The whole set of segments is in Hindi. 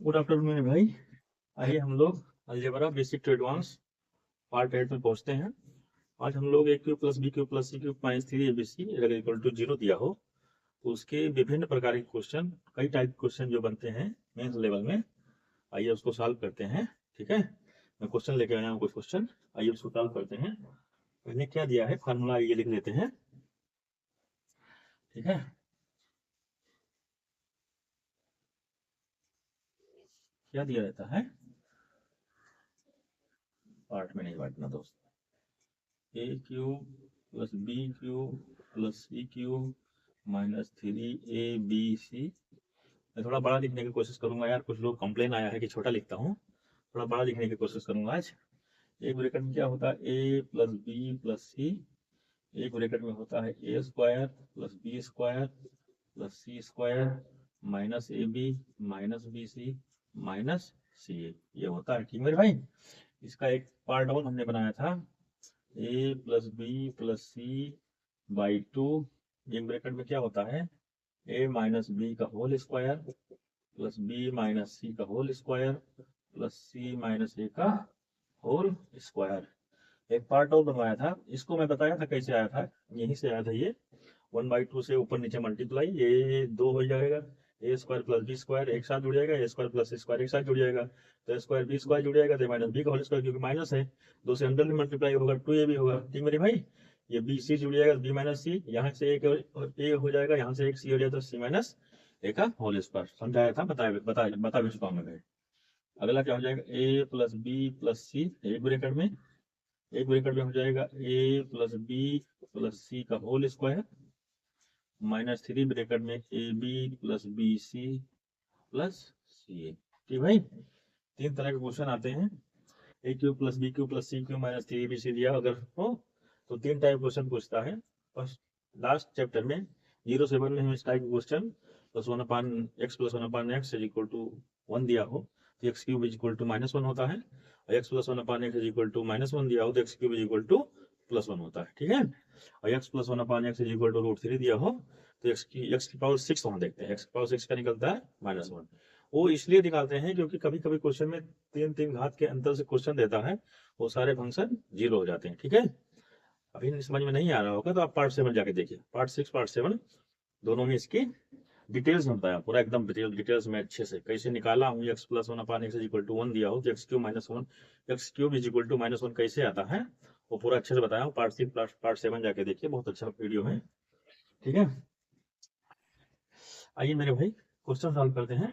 गुड आफ्टरनून मेरे भाई। आइए हम लोग algebra basic to advance part 8 में पहुंचते हैं। आज हम लोग A cube plus B cube plus C cube minus 3 abc अगर इक्वल टू 0 दिया हो तो उसके विभिन्न प्रकार के क्वेश्चन, कई टाइप के क्वेश्चन जो बनते हैं मेंस लेवल में, आइए उसको सॉल्व करते हैं। ठीक है, मैं क्वेश्चन लेके आया हूँ कुछ क्वेश्चन, आइए उसको सॉल्व करते हैं। पहले क्या दिया है फार्मूला ये लिख लेते हैं। ठीक है, क्या दिया रहता है, पार्ट में नहीं बांटना दोस्त। A cube plus B cube plus C cube minus 3 abc। मैं थोड़ा बड़ा लिखने की कोशिश करूंगा यार, कुछ लोग कंप्लेन आया है कि छोटा लिखता हूँ, थोड़ा बड़ा लिखने की कोशिश करूंगा आज। एक ब्रैकेट में क्या होता है ए प्लस बी प्लस सी, एक ब्रैकेट में होता है ए square plus B square plus C square minus A B minus B C minus C A, ये होता है। ठीक मेरे भाई, इसका एक पार्ट और हमने बनाया था A plus B plus C by 2, एक ब्रैकेट में क्या होता है ए माइनस बी का whole square plus B minus C का whole square plus C minus A का होल स्क्वायर। एक पार्ट और बनवाया था, इसको मैं बताया था कैसे आया था, यहीं से आया था ये 1/2 से ऊपर नीचे मल्टीप्लाई, ये 2 हो जाएगा, ए स्क्वायर प्लस बी स्क्वायर एक साथ जुड़ जाएगा, ए स्क्वायर प्लस सी स्क्वायर एक साथ जुड़ जाएगा, तो ए स्क्वायर बी स्क्वायर जुड़ जाएगा, तो माइनस बी का होल स्क्वायर क्योंकि माइनस है, 2 से अंदर में मल्टीप्लाई होगा 2ab होगा। ठीक मेरे भाई, ये बी सी जुड़ जाएगा, बी माइनस सी, यहाँ से एक ए हो जाएगा, यहाँ से एक सी हो जाएगा, तो सी माइनस ए का होल स्क्वायर। समझाया था, बता भी चुका हूँ मैं। अगला क्या हो जाएगा ए प्लस बी प्लस सी, एक ब्रैकेट में, एक ब्रैकेट में हो जाएगा A plus B plus C का होल स्क्वायर माइनस 3 ब्रैकेट में A B plus B C plus C ए। ठीक भाई, तीन तरह के क्वेश्चन आते हैं, A cube plus B cube plus C cube minus 3 abc दिया अगर हो तो तीन टाइप क्वेश्चन पूछता है। फर्स्ट लास्ट चैप्टर में 0 से 1 में हमें इस type question plus 1/x plus 1/x is equal to 1 दिया हो तो x cube is equal to -1 होता है, और X plus 1/x is equal to -1 दिया हो तो x cube is equal to +1 होता है। ठीक है, और X plus 1/x is equal to √3 दिया हो तो एक्स की पावर 6 वहां देखते हैं, एक्स की पावर 6 का निकलता है -1। वो इसलिए निकालते हैं क्योंकि कभी कभी क्वेश्चन में 3 घात के अंतर से क्वेश्चन देता है, वो सारे फंक्शन 0 हो जाते हैं। ठीक है, अभी समझ में नहीं आ रहा होगा तो आप पार्ट 7 जाके देखिए, पार्ट 6 पार्ट 7 दोनों में इसकी डिटेल्स में बताया पूरा, एकदम डिटेल्स में अच्छे से कैसे निकाला हूँ। X plus 1/x is equal to 1 दिया हो तो x cube -1, X cube is equal to -1 कैसे आता है वो पूरा अच्छे से बताया हूँ। पार्ट 6 पार्ट 7 जाके देखिए, बहुत अच्छा वीडियो है। ठीक है, आइए मेरे भाई क्वेश्चन सॉल्व करते हैं।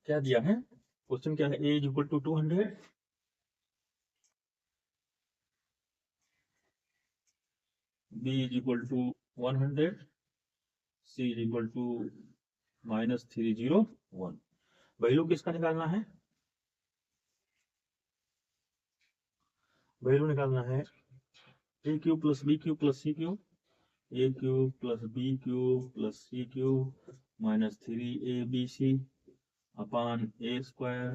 क्या दिया है क्वेश्चन, क्या है ए is equal to 200, B is equal to 100, C is equal to -301। Value किसका निकालना है, वैल्यू निकालना है ए cube plus B cube plus C cube, A cube plus B cube plus C cube minus 3abc upon A square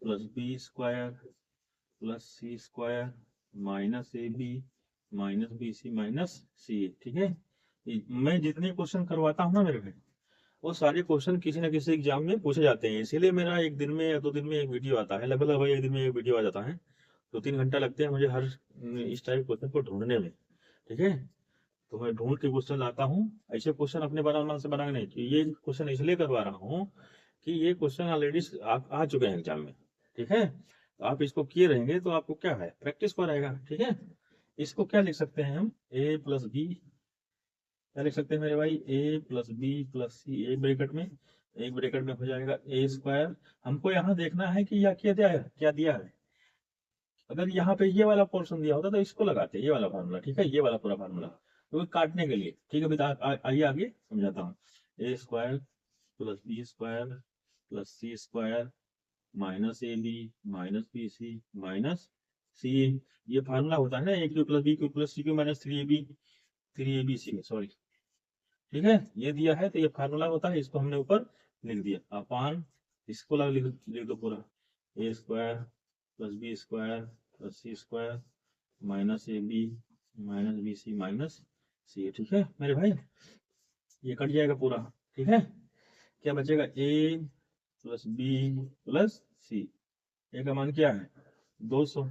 plus B square plus C square minus A B minus B C minus सी। ठीक है, मैं जितने क्वेश्चन करवाता हूँ ना मेरे भाई, वो सारे क्वेश्चन किसी ना किसी एग्जाम में पूछे जाते हैं, इसीलिए मेरा एक दिन में या 2 दिन में एक वीडियो आता है, लगभग भाई एक दिन में एक वीडियो आ जाता है। 2-3 घंटा लगते हैं मुझे हर इस टाइप क्वेश्चन को ढूंढने में। ठीक है, तो मैं ढूंढ के क्वेश्चन लाता हूँ, ऐसे क्वेश्चन अपने मन से बनाने नहीं, ये क्वेश्चन इसलिए करवा रहा हूँ कि ये क्वेश्चन ऑलरेडी आ चुके हैं एग्जाम में। ठीक है, तो आप इसको किए रहेंगे तो आपको क्या है, प्रैक्टिस हो रहेगा। ठीक है, इसको क्या लिख सकते हैं हम, ए प्लस बी, क्या लिख सकते हैं मेरे भाई, ए प्लस बी प्लस सी, एक ब्रैकेट में हो जाएगा ए स्क्वायर। हमको यहाँ देखना है कि यह क्या दिया है। अगर यहाँ पे ये वाला पोर्शन दिया होता तो इसको लगाते ये वाला फार्मूला। ठीक है, ये वाला पूरा फार्मूला तो काटने के लिए। ठीक है बेटा, आइए आगे समझाता हूँ। A square plus B square plus C square minus A B minus B C minus C, ये फार्मूला होता है ना, A cube plus B cube plus C cube minus 3ab sorry. ठीक है, ये दिया है तो ये फार्मूला होता है, इसको हमने ऊपर लिख दिया अपान, इसको लिख दो पूरा, A square plus B square plus C square minus A B minus B C minus सी। ठीक है मेरे भाई, ये कट जाएगा पूरा। ठीक है, क्या बचेगा ए प्लस बी प्लस सी। ए का मान क्या है 200,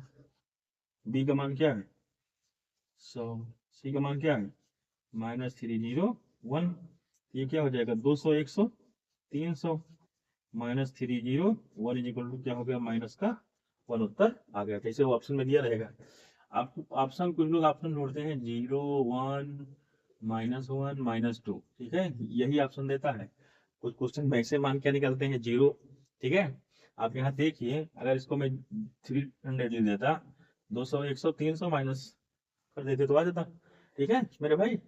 बी का मान क्या है 100, सी का मान क्या है -301। ये क्या हो जाएगा 200 100 300 -301 इज इक्वल टू क्या हो गया माइनस का 1 उत्तर आ गया। कैसे वो ऑप्शन में दिया रहेगा आपको ऑप्शन, कुछ लोग ऑप्शन ढूंढते हैं 0 1 -1 -2, ठीक है यही ऑप्शन देता है। कुछ क्वेश्चन में ऐसे मान क्या निकलते हैं 0, ठीक है। आप यहाँ देखिए अगर इसको मैं 300 लिख देता 200 100 300 माइनस कर देते तो आ जाता, ठीक है मेरे भाई।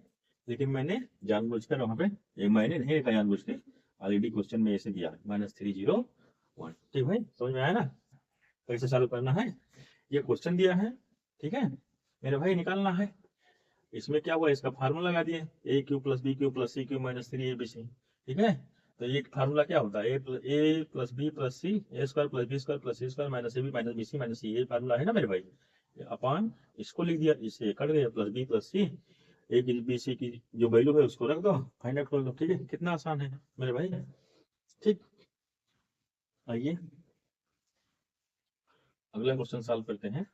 लेकिन मैंने जानबूझकर वहां पे मैंने नहीं लिखा जानबूझ के, ऑलरेडी क्वेश्चन में ऐसे दिया -301। ठीक भाई समझ में आया ना कैसे चालू करना है। ये क्वेश्चन दिया है, ठीक है मेरे भाई निकालना है। इसमें क्या हुआ इसका फार्मूला लगा दिए A cube plus B cube plus C cube minus 3abc, ठीक है। तो ये फार्मूला क्या होता है ए plus B plus C A square plus B square plus C square minus A B minus B C minus C, ये फार्मूला है ना मेरे भाई। अपॉन इसको लिख दिया, इससे कट गया प्लस बी प्लस सी, ए की बी सी की जो वैल्यू है उसको रख दो, फाइंड आउट कर दो, ठीक है कितना आसान है मेरे भाई। ठीक आइए अगला क्वेश्चन सॉल्व करते हैं।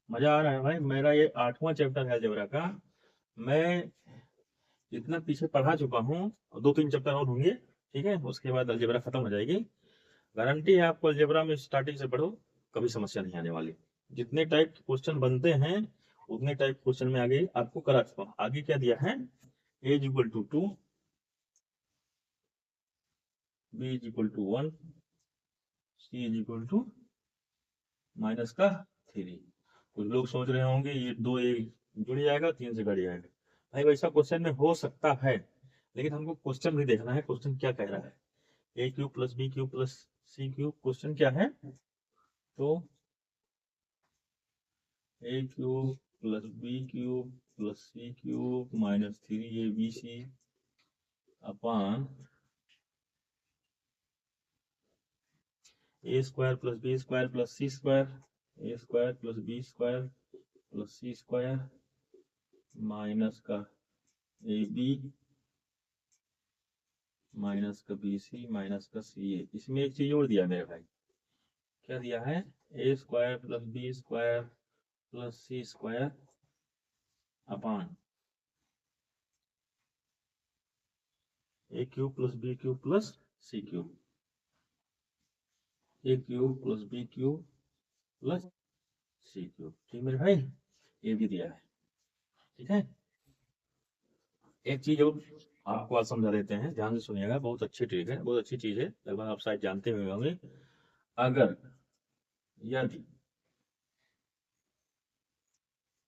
मजा आ रहा है भाई, मेरा ये 8वां चैप्टर है अलजेब्रा का। मैं इतना पीछे पढ़ा चुका हूँ, 2-3 चैप्टर और होंगे, ठीक है उसके बाद अलजेब्रा खत्म हो जाएगी। गारंटी है आपको अलजेब्रा में स्टार्टिंग से पढ़ो कभी समस्या नहीं आने वाली। जितने टाइप के क्वेश्चन बनते हैं उतने टाइप क्वेश्चन में आगे आपको करा चुका हूँ। आगे क्या दिया है a is equal to 2, b is equal to 1, c is equal to minus का 3। कुछ लोग सोच रहे होंगे ये 2 एक जुड़ जाएगा 3 से घट जाएगा। भाई वैसा क्वेश्चन में हो सकता है, लेकिन हमको क्वेश्चन भी देखना है क्वेश्चन क्या कह रहा है। ए cube plus B cube plus सी क्यूब क्वेश्चन क्या है, तो ए cube plus B cube plus C cube minus 3abc upon A square plus B square plus C square, A square plus B square plus C square minus का ए बी माइनस का बी सी माइनस का सी ए। इसमें एक चीज और दिया मेरे भाई, क्या दिया है ए square plus B square plus C square upon A cube plus B cube plus C cube, A cube plus B cube plus C cube, ठीक मेरे भाई ये भी दिया है, ठीक है। एक चीज और आपको आज समझा देते हैं, ध्यान से सुनिएगा, बहुत अच्छी ट्रिक है, बहुत अच्छी चीज है, लगभग आप शायद जानते हुए होंगे। अगर यदि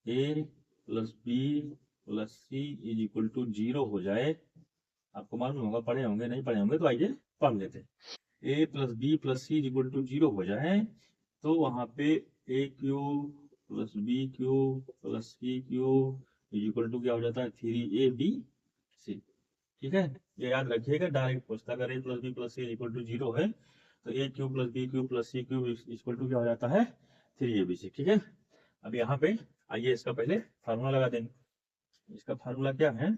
A plus B plus C is equal to 0 हो जाए, आपको मालूम होगा, पढ़े होंगे, नहीं पढ़े होंगे तो आइए पढ़ लेते। A plus B plus C is equal to 0 हो जाए तो वहां पे A cube plus B cube plus C cube is equal to क्या हो जाता है 3abc, ठीक है। ये याद रखिएगा, डायरेक्ट पूछता अगर A plus B plus C equal to 0 है तो ए cube plus B cube plus C cube equal to क्या हो जाता है 3abc, ठीक है। अब यहाँ पे आइए इसका पहले फार्मूला लगा देंगे। इसका फार्मूला क्या है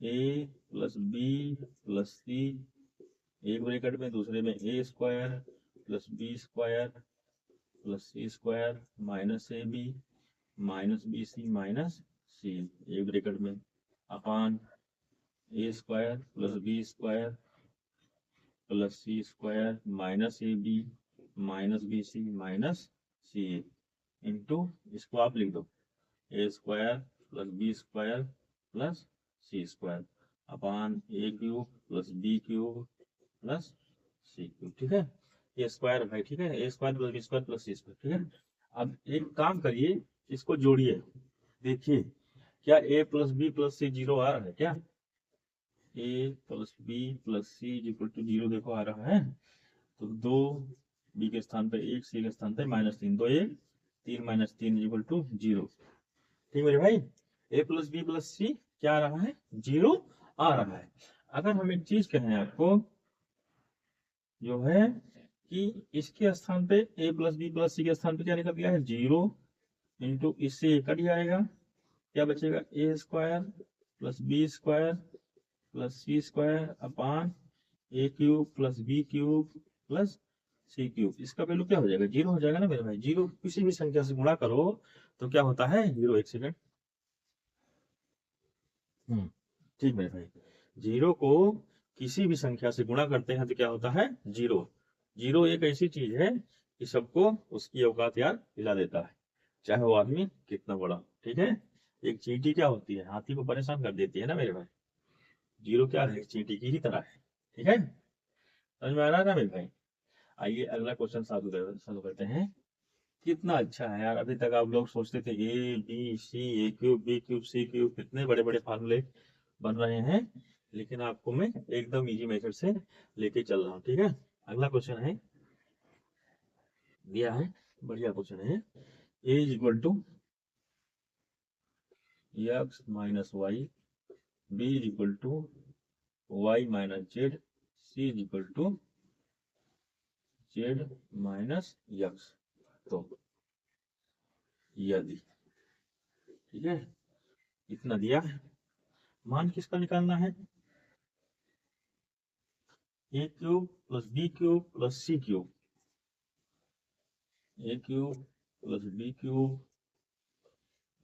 ए प्लस बी प्लस सी, एक ब्रैकेट में दूसरे में A square plus B square plus C square minus A B minus B C minus C, एक ब्रैकेट में upon A square plus B square plus C square minus A B minus B C minus C into, इसको आप लिख दो A square plus B square plus C square upon A cube plus B cube plus C cube, ठीक है। ये स्क्वायर है, ठीक है, ए square plus B square plus सी स्क्वायर, ठीक है। अब एक काम करिए, इसको जोड़िए, देखिए क्या ए प्लस बी प्लस सी 0 आ रहा है क्या, a plus B plus C equal to 0 देखो आ रहा है। तो 2 बी के स्थान पे 1, सी के स्थान पे -3, 2 1 3 -3 इक्वल टू 0, ठीक मेरे भाई। ए प्लस बी प्लस सी क्या आ रहा है 0 आ रहा है। अगर हम एक चीज कहें आपको जो है कि इसके स्थान पे ए प्लस बी प्लस सी के स्थान पे क्या निकल गया है 0 इंटू, इससे कट जाएगा क्या बचेगा, a square plus B square plus C square upon a cube plus B cube plus C cube. इसका वैल्यू क्या हो जाएगा, जीरो हो जाएगा ना मेरे भाई। जीरो किसी भी संख्या से गुणा करो तो क्या होता है, जीरो। एक सेकेंड, ठीक मेरे भाई, जीरो को किसी भी संख्या से गुणा करते हैं तो क्या होता है, जीरो। जीरो एक ऐसी चीज है कि सबको उसकी औकात याद दिला देता है, चाहे वो आदमी कितना बड़ा। ठीक है, एक चींटी क्या होती है, हाथी को परेशान कर देती है ना मेरे भाई। जीरो क्या है, चींटी की ही तरह है। ठीक है, समझ में आ रहा है ना मेरे भाई। आइए अगला क्वेश्चन चालू करते हैं। कितना अच्छा है यार, अभी तक आप लोग सोचते थे A B C, A cube B cube C cube, कितने बड़े बड़े फार्मूले बन रहे हैं, लेकिन आपको मैं एकदम इजी मेथड से लेके चल रहा हूँ। ठीक है, अगला क्वेश्चन है, दिया है, बढ़िया क्वेश्चन है। ए is equal to x minus y, b is equal to y minus z, c is equal to z minus x. तो यदि, ठीक है, इतना दिया है, मान किसका निकालना है, ए cube plus B cube plus C cube, A cube plus B cube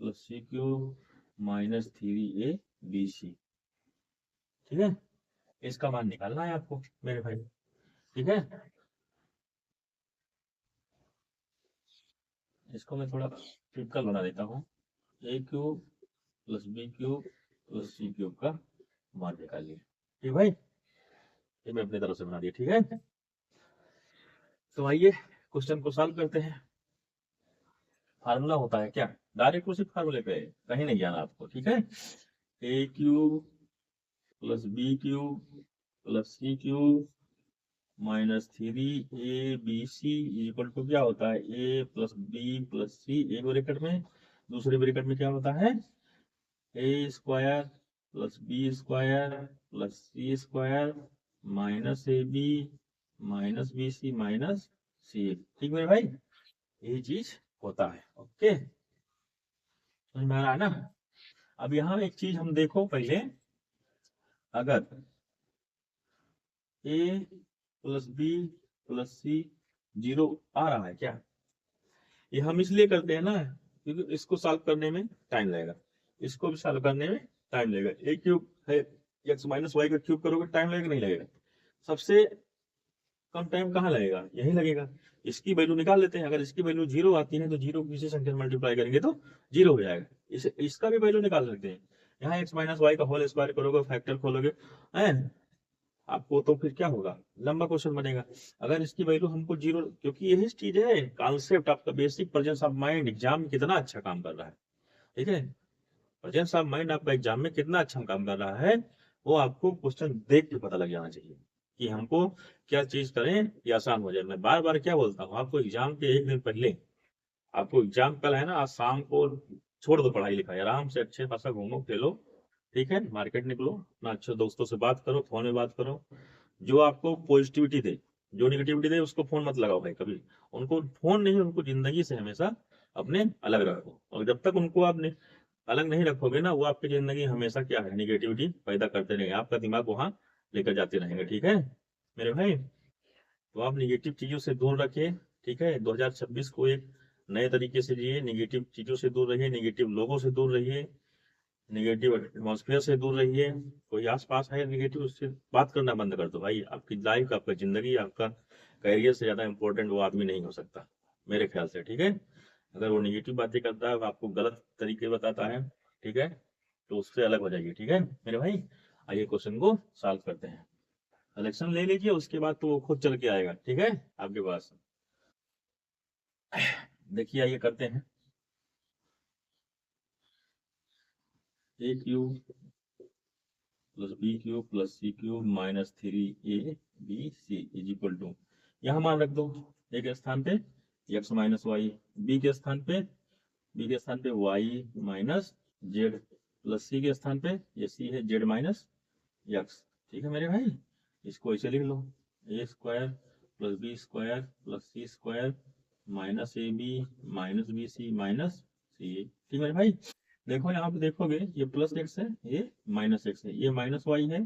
plus C cube minus three A B c. ठीक है, इसका मान निकालना है आपको मेरे भाई। ठीक है, इसको मैं थोड़ा सिंपल बना देता हूँ। A cube plus B cube plus C cube का मान निकालिए। ठीक भाई, ये मैं अपनी तरफ से बना दिया। ठीक है, तो आइए क्वेश्चन को सॉल्व करते हैं। फार्मूला होता है क्या, डायरेक्ट को सिर्फ फार्मूले पे कहीं नहीं जाना आपको। ठीक है, ए cube plus B cube plus C cube minus three A B c equal to क्या होता है, ए प्लस बी प्लस सी एक ब्रैकेट में, दूसरे ब्रैकेट में क्या होता है, ए square plus B square plus C square minus A B minus B C minus सी। ठीक है भाई, ये चीज होता है। ओके, समझ में आ रहा है ना। अब यहाँ एक चीज हम देखो पहले, अगर A plus B plus C zero आ रहा है क्या, ये हम इसलिए करते हैं ना क्योंकि इसको सॉल्व करने में टाइम लगेगा, इसको भी सॉल्व करने में टाइम लगेगा। ए क्यूब है, एक्स माइनस वाई का क्यूब करोगे टाइम लगेगा नहीं लगेगा, सबसे कम टाइम कहाँ लगेगा, यही लगेगा। इसकी वैल्यू निकाल लेते हैं, अगर इसकी वैल्यू जीरो आती है तो जीरो किसी संख्या से मल्टीप्लाई करेंगे तो जीरो हो जाएगा। इसका भी वैल्यू निकाल सकते हैं, यहाँ एक्स माइनस वाई का होल स्क्वायर करोगे, फैक्टर खोलोगे है आपको, तो फिर क्या होगा, लंबा क्वेश्चन बनेगा। अगर इसकी वैल्यू हमको जीरो, क्योंकि यही चीज है कॉन्सेप्ट आपका, basic presence of mind exam में कितना अच्छा काम कर रहा है। ठीक है, प्रेजेंस ऑफ माइंड आपका एग्जाम में कितना अच्छा काम कर रहा है, वो आपको क्वेश्चन देख के पता लग जाना चाहिए कि हमको क्या चीज करें कि आसान हो जाए। मैं बार बार क्या बोलता हूँ आपको, एग्जाम के एक दिन पहले, आपको एग्जाम कल है ना, आज शाम को छोड़ दो पढ़ाई लिखाई, आराम से अच्छे खासा घूमो खेलो। ठीक है, मार्केट निकलो, अपना अच्छे दोस्तों से बात करो, फोन में बात करो, जो आपको पॉजिटिविटी दे, जो निगेटिविटी दे उसको फोन मत लगाओ भाई कभी। उनको फोन नहीं, उनको जिंदगी से हमेशा अपने अलग रखो, और जब तक उनको आपने अलग नहीं रखोगे ना, वो आपकी जिंदगी हमेशा क्या है, निगेटिविटी पैदा करते रहेंगे, आपका दिमाग वहां लेकर जाते रहेंगे। ठीक है मेरे भाई, तो आप निगेटिव चीजों से दूर रखिए। ठीक है, 2026 को एक नए तरीके से जिए, निगेटिव चीजों से दूर रहिए, निगेटिव लोगों से दूर रहिए, निगेटिव एटमॉस्फेयर से दूर रहिए। कोई आसपास है निगेटिव, उससे बात करना बंद कर दो भाई। आपकी लाइफ, आपका जिंदगी, आपका करियर से ज्यादा इंपॉर्टेंट वो आदमी नहीं हो सकता मेरे ख्याल से। ठीक है, अगर वो निगेटिव बातें करता है, वो आपको गलत तरीके बताता है, ठीक है, तो उससे अलग हो जाइए। ठीक है मेरे भाई, आइए क्वेश्चन को सॉल्व करते हैं। कलेक्शन ले लीजिए, उसके बाद तो वो खुद चल के आएगा। ठीक है, आपके पास देखिए, आइए करते हैं। A cube plus B cube plus C cube minus three A B c is equal to, यहाँ मान रख दो, ए के स्थान पे एक्स माइनस वाई, बी के स्थान पे वाई माइनस जेड, प्लस सी के स्थान पे, ये सी है, जेड माइनस एक्स। ठीक है मेरे भाई, इसको ऐसे लिख लो, a square plus B square plus C square minus A B minus B C minus सी ए। ठीक है मेरे भाई, देखो यहाँ पे देखोगे, ये प्लस एक्स है, ये माइनस एक्स है, ये माइनस वाई है,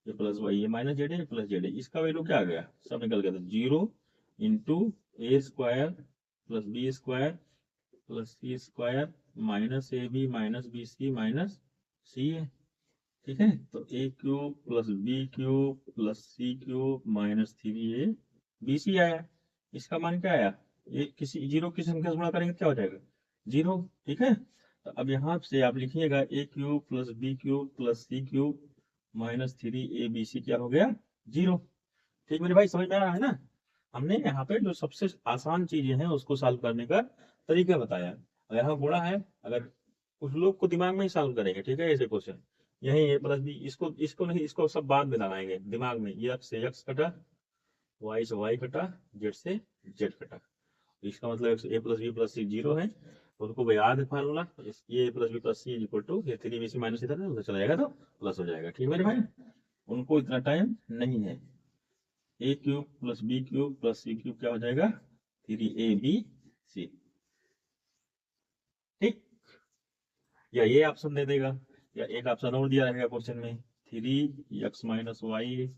ये प्लस वाई, ये माइनस जेड है, ये प्लस जेड है। इसका वैल्यू क्या आ गया, सब निकल गया। तो 0 × a² plus B square plus C square minus A B minus B C minus c है। ठीक है, तो a³ plus b³ plus c³ minus 3a b c आया। इसका मान क्या आया, ये किसी जीरो की संख्या से गुणा करेंगे क्या हो जाएगा, 0। ठीक है, तो अब यहाँ से आप लिखिएगा a³ plus b³ plus c³ minus 3abc क्या हो गया, 0। ठीक मेरे भाई, समझ में आ रहा है ना। हमने यहाँ पे जो सबसे आसान चीजें हैं उसको सॉल्व करने का तरीका बताया। और यहाँ गुणा है, अगर कुछ लोग को दिमाग में ही सॉल्व करेंगे, ठीक है, ऐसे क्वेश्चन यही ए प्लस बी, इसको नहीं, इसको सब बाद में लगाएंगे दिमाग में। ये एक्स से एक्स कटा, वाई से वाई कटा, जेड से जेड कटा, इसका मतलब ए प्लस बी प्लस सी 0 है। तो उनको याद है फार्मूला, ये plus B plus C is equal to ये 3bc माइनस इधर है, उधर चला जाएगा तो प्लस हो जाएगा। ठीक है मेरे भाई, उनको इतना टाइम नहीं है। a³ plus b³ plus c³ क्या हो जाएगा, 3abc। ठीक, या ये ऑप्शन दे देगा, या एक ऑप्शन और दिया रहेगा क्वेश्चन में, 3x minus Y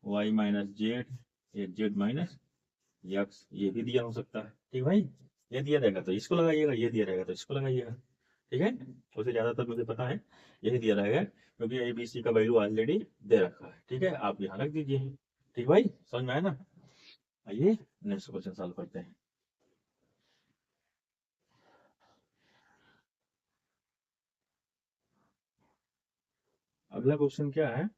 Y minus Z Z minus X, ये भी दिया हो सकता है। ठीक भाई, ये दिया रहेगा तो इसको लगाइएगा, ये दिया रहेगा तो इसको लगाइएगा। ठीक है, उससे ज्यादातर मुझे पता है यही दिया रहेगा, क्योंकि ABC का वैल्यू ऑलरेडी दे रखा है। ठीक है, आप यहाँ रख दीजिए। ठीक भाई, समझ में आया ना। आइए नेक्स्ट क्वेश्चन सॉल्व करते हैं। अगला क्वेश्चन क्या है,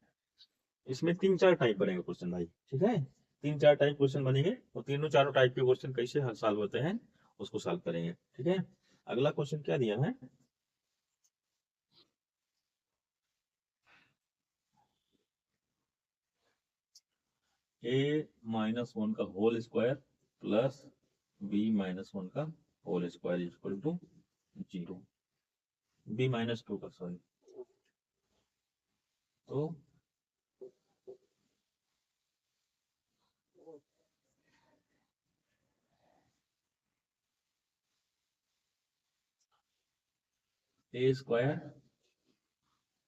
इसमें 3-4 टाइप बनेंगे क्वेश्चन भाई। ठीक है, 3-4 टाइप क्वेश्चन बनेंगे, और तीनों चारों टाइप के क्वेश्चन कैसे सॉल्व होते हैं उसको सॉल्व करेंगे। ठीक है, अगला क्वेश्चन क्या दिया है, a-1 का होल स्क्वायर प्लस b-1 का whole square equal to 0, b-2 का सॉरी। तो a square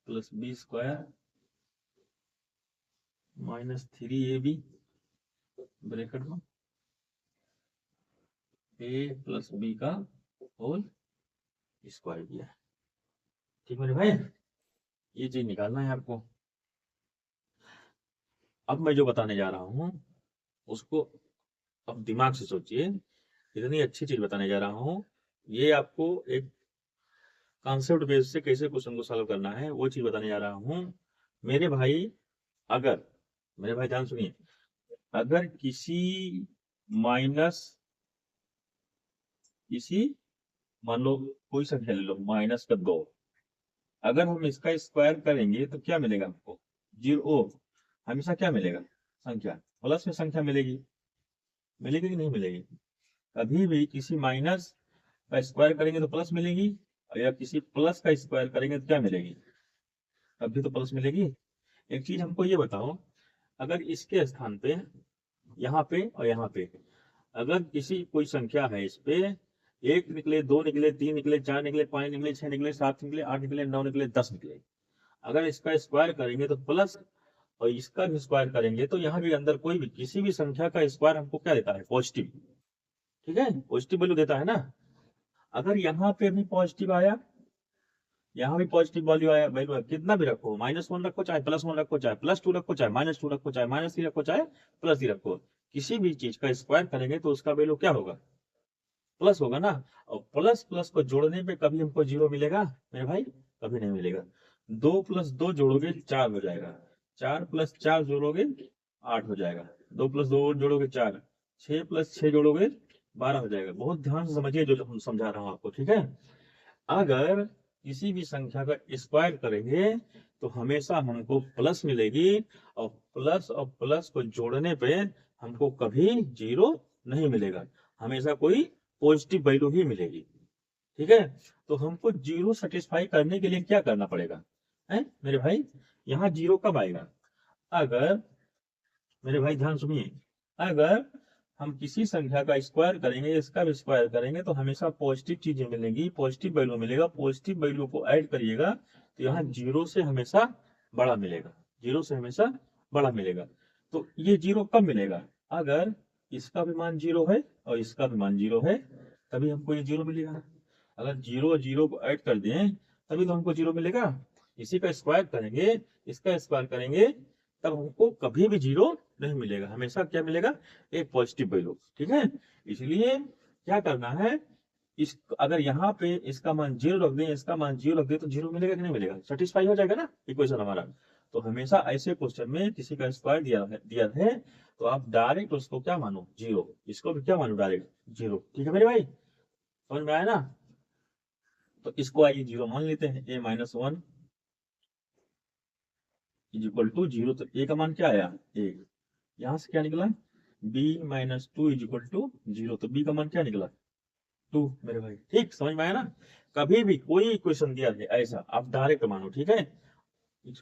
plus b square minus 3ab bracket में a प्लस b का होल स्क्वायर दिया है। ठीक मेरे भाई, ये चीज निकालना है आपको। अब मैं जो बताने जा रहा हूँ उसको अब दिमाग से सोचिए, इतनी अच्छी चीज बताने जा रहा हूँ। ये आपको एक कॉन्सेप्ट बेस से कैसे क्वेश्चन को सॉल्व करना है वो चीज बताने जा रहा हूँ मेरे भाई। अगर मेरे भाई ध्यान सुनिए, अगर किसी मान लो कोई संख्या ले लो -2, अगर हम इसका स्क्वायर करेंगे तो क्या मिलेगा हमको, 0। हमेशा क्या मिलेगा, संख्या प्लस में संख्या मिलेगी, मिलेगी कि नहीं मिलेगी। कभी भी किसी माइनस का स्क्वायर करेंगे तो प्लस मिलेगी, या किसी प्लस का स्क्वायर करेंगे तो क्या मिलेगी, तभी तो प्लस मिलेगी। एक चीज हमको ये बताओ, अगर इसके स्थान पे यहाँ पे और यहाँ पे अगर किसी कोई संख्या है, इस पे 1 निकले, 2 निकले, 3 निकले, 4 निकले, 5 निकले, 6 निकले, 7 निकले, 8 निकले, 9 निकले, 10 निकले, अगर इसका स्क्वायर करेंगे तो प्लस, और इसका भी स्क्वायर करेंगे तो यहाँ भी अंदर कोई भी किसी भी संख्या का स्क्वायर हमको क्या देता है, पॉजिटिव। ठीक है, पॉजिटिव वैल्यू देता है ना। अगर यहाँ पे भी पॉजिटिव आया, यहाँ भी पॉजिटिव वैल्यू आया, वैल्यू कितना भी रखो, -1 रखो, चाहे +1 रखो, चाहे +2 रखो, चाहे -2 रखो, चाहे -3 रखो, चाहे +3 रखो, किसी भी चीज का स्क्वायर करेंगे तो उसका वैल्यू क्या होगा, प्लस होगा ना। और प्लस प्लस को जोड़ने पे कभी हमको 0 मिलेगा मेरे भाई, कभी नहीं मिलेगा। 2 + 2 जोड़ोगे 4 हो जाएगा, 4 + 4 जोड़ोगे 8 हो जाएगा, 2 + 2 जोड़ोगे 4, 6 + 6 जोड़ोगे 12 हो जाएगा। बहुत ध्यान से समझिए जो हम समझा रहा हूँ आपको। ठीक है, अगर किसी भी संख्या का स्क्वायर करेंगे तो हमेशा हमको प्लस मिलेगी, और प्लस को जोड़ने पे हमको कभी 0 नहीं मिलेगा, हमेशा कोई पॉजिटिव वैल्यू ही मिलेगी। ठीक है, तो हमको 0 सेटिस्फाई करने के लिए क्या करना पड़ेगा, है मेरे भाई, यहाँ 0 कब आएगा, अगर मेरे भाई ध्यान सुनिए, अगर हम किसी संख्या का स्क्वायर करेंगे, इसका भी स्क्वायर करेंगे तो हमेशा पॉजिटिव चीजें मिलेंगी, पॉजिटिव वैल्यू मिलेगा। पॉजिटिव वैल्यू को ऐड करिएगा तो यहाँ जीरो से हमेशा बड़ा मिलेगा, जीरो से हमेशा बड़ा मिलेगा। तो ये जीरो कब मिलेगा? अगर इसका भी मान जीरो है और इसका भी मान जीरो है, तभी हमको ये जीरो मिलेगा। अगर जीरो जीरो को ऐड कर दें तभी तो हमको जीरो मिलेगा। इसी का स्क्वायर करेंगे, इसका स्क्वायर करेंगे, तब हमको कभी भी जीरो नहीं मिलेगा, हमेशा क्या मिलेगा? एक पॉजिटिव वैल्यू। ठीक है, इसलिए क्या करना है, इस अगर यहाँ पे इसका मान जीरो रख दें, इसका मान जीरो रख दें, तो जीरो मिलेगा कि नहीं मिलेगा? सेटिस्फाई हो जाएगा ना इक्वेशन हमारा। तो हमेशा ऐसे क्वेश्चन में किसी का स्क्वायर दिया है तो आप डायरेक्ट उसको क्या मानो? जीरो। इसको भी क्या मानो? Direct zero. ठीक है मेरे भाई, समझ में आया ना? तो इसको आइए जीरो मान लेते हैं। a minus one is equal to zero. तो a का मान क्या आया? एक। यहां से क्या निकला? b minus two is equal to zero. तो b का मान क्या निकला? टू मेरे भाई। ठीक, समझ में आया ना? कभी भी कोई इक्वेशन दिया है ऐसा आप डायरेक्ट मानो। ठीक है,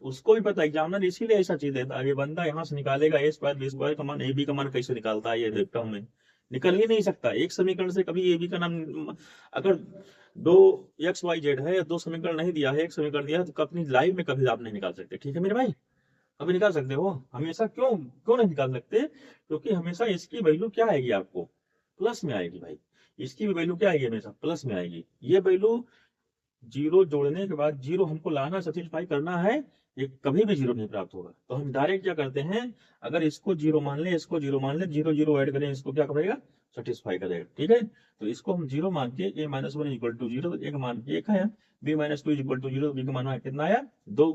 उसको भी पता है एग्जामिनर इसीलिए ऐसा चीज देता है। ये बंदा यहाँ से निकालेगा ए स्क्वायर बी स्क्वायर का मान, ए बी का मान कैसे निकालता है ये देखता हूँ मैं। निकल ही नहीं सकता एक समीकरण से कभी ए बी का नाम। अगर दो एक्स वाई जेड है, दो समीकरण नहीं दिया है, एक समीकरण दिया है, तो अपनी लाइफ में कभी आप नहीं निकाल सकते। ठीक है मेरे भाई, कभी निकाल सकते हो हमेशा। क्यों क्यों नहीं निकाल सकते? क्योंकि हमेशा इसकी वैल्यू क्या आएगी? आपको प्लस में आएगी भाई। इसकी भी वैल्यू क्या आएगी? हमेशा प्लस में आएगी। ये वैल्यू जीरो जोड़ने के बाद जीरो हमको लाना, सेटिस्फाई करना है, ये कभी भी जीरो नहीं प्राप्त होगा। तो हम डायरेक्ट क्या करते हैं, अगर इसको जीरो मान ले, इसको जीरो मान ले, जीरो जीरो ऐड करें, इसको क्या करेगा? सेटिस्फाई करेगा। ठीक है, तो इसको हम जीरो मान के a minus one equal to zero, तो एक मान के एक है, b minus two equal to zero, B का मान कितना आया? दो।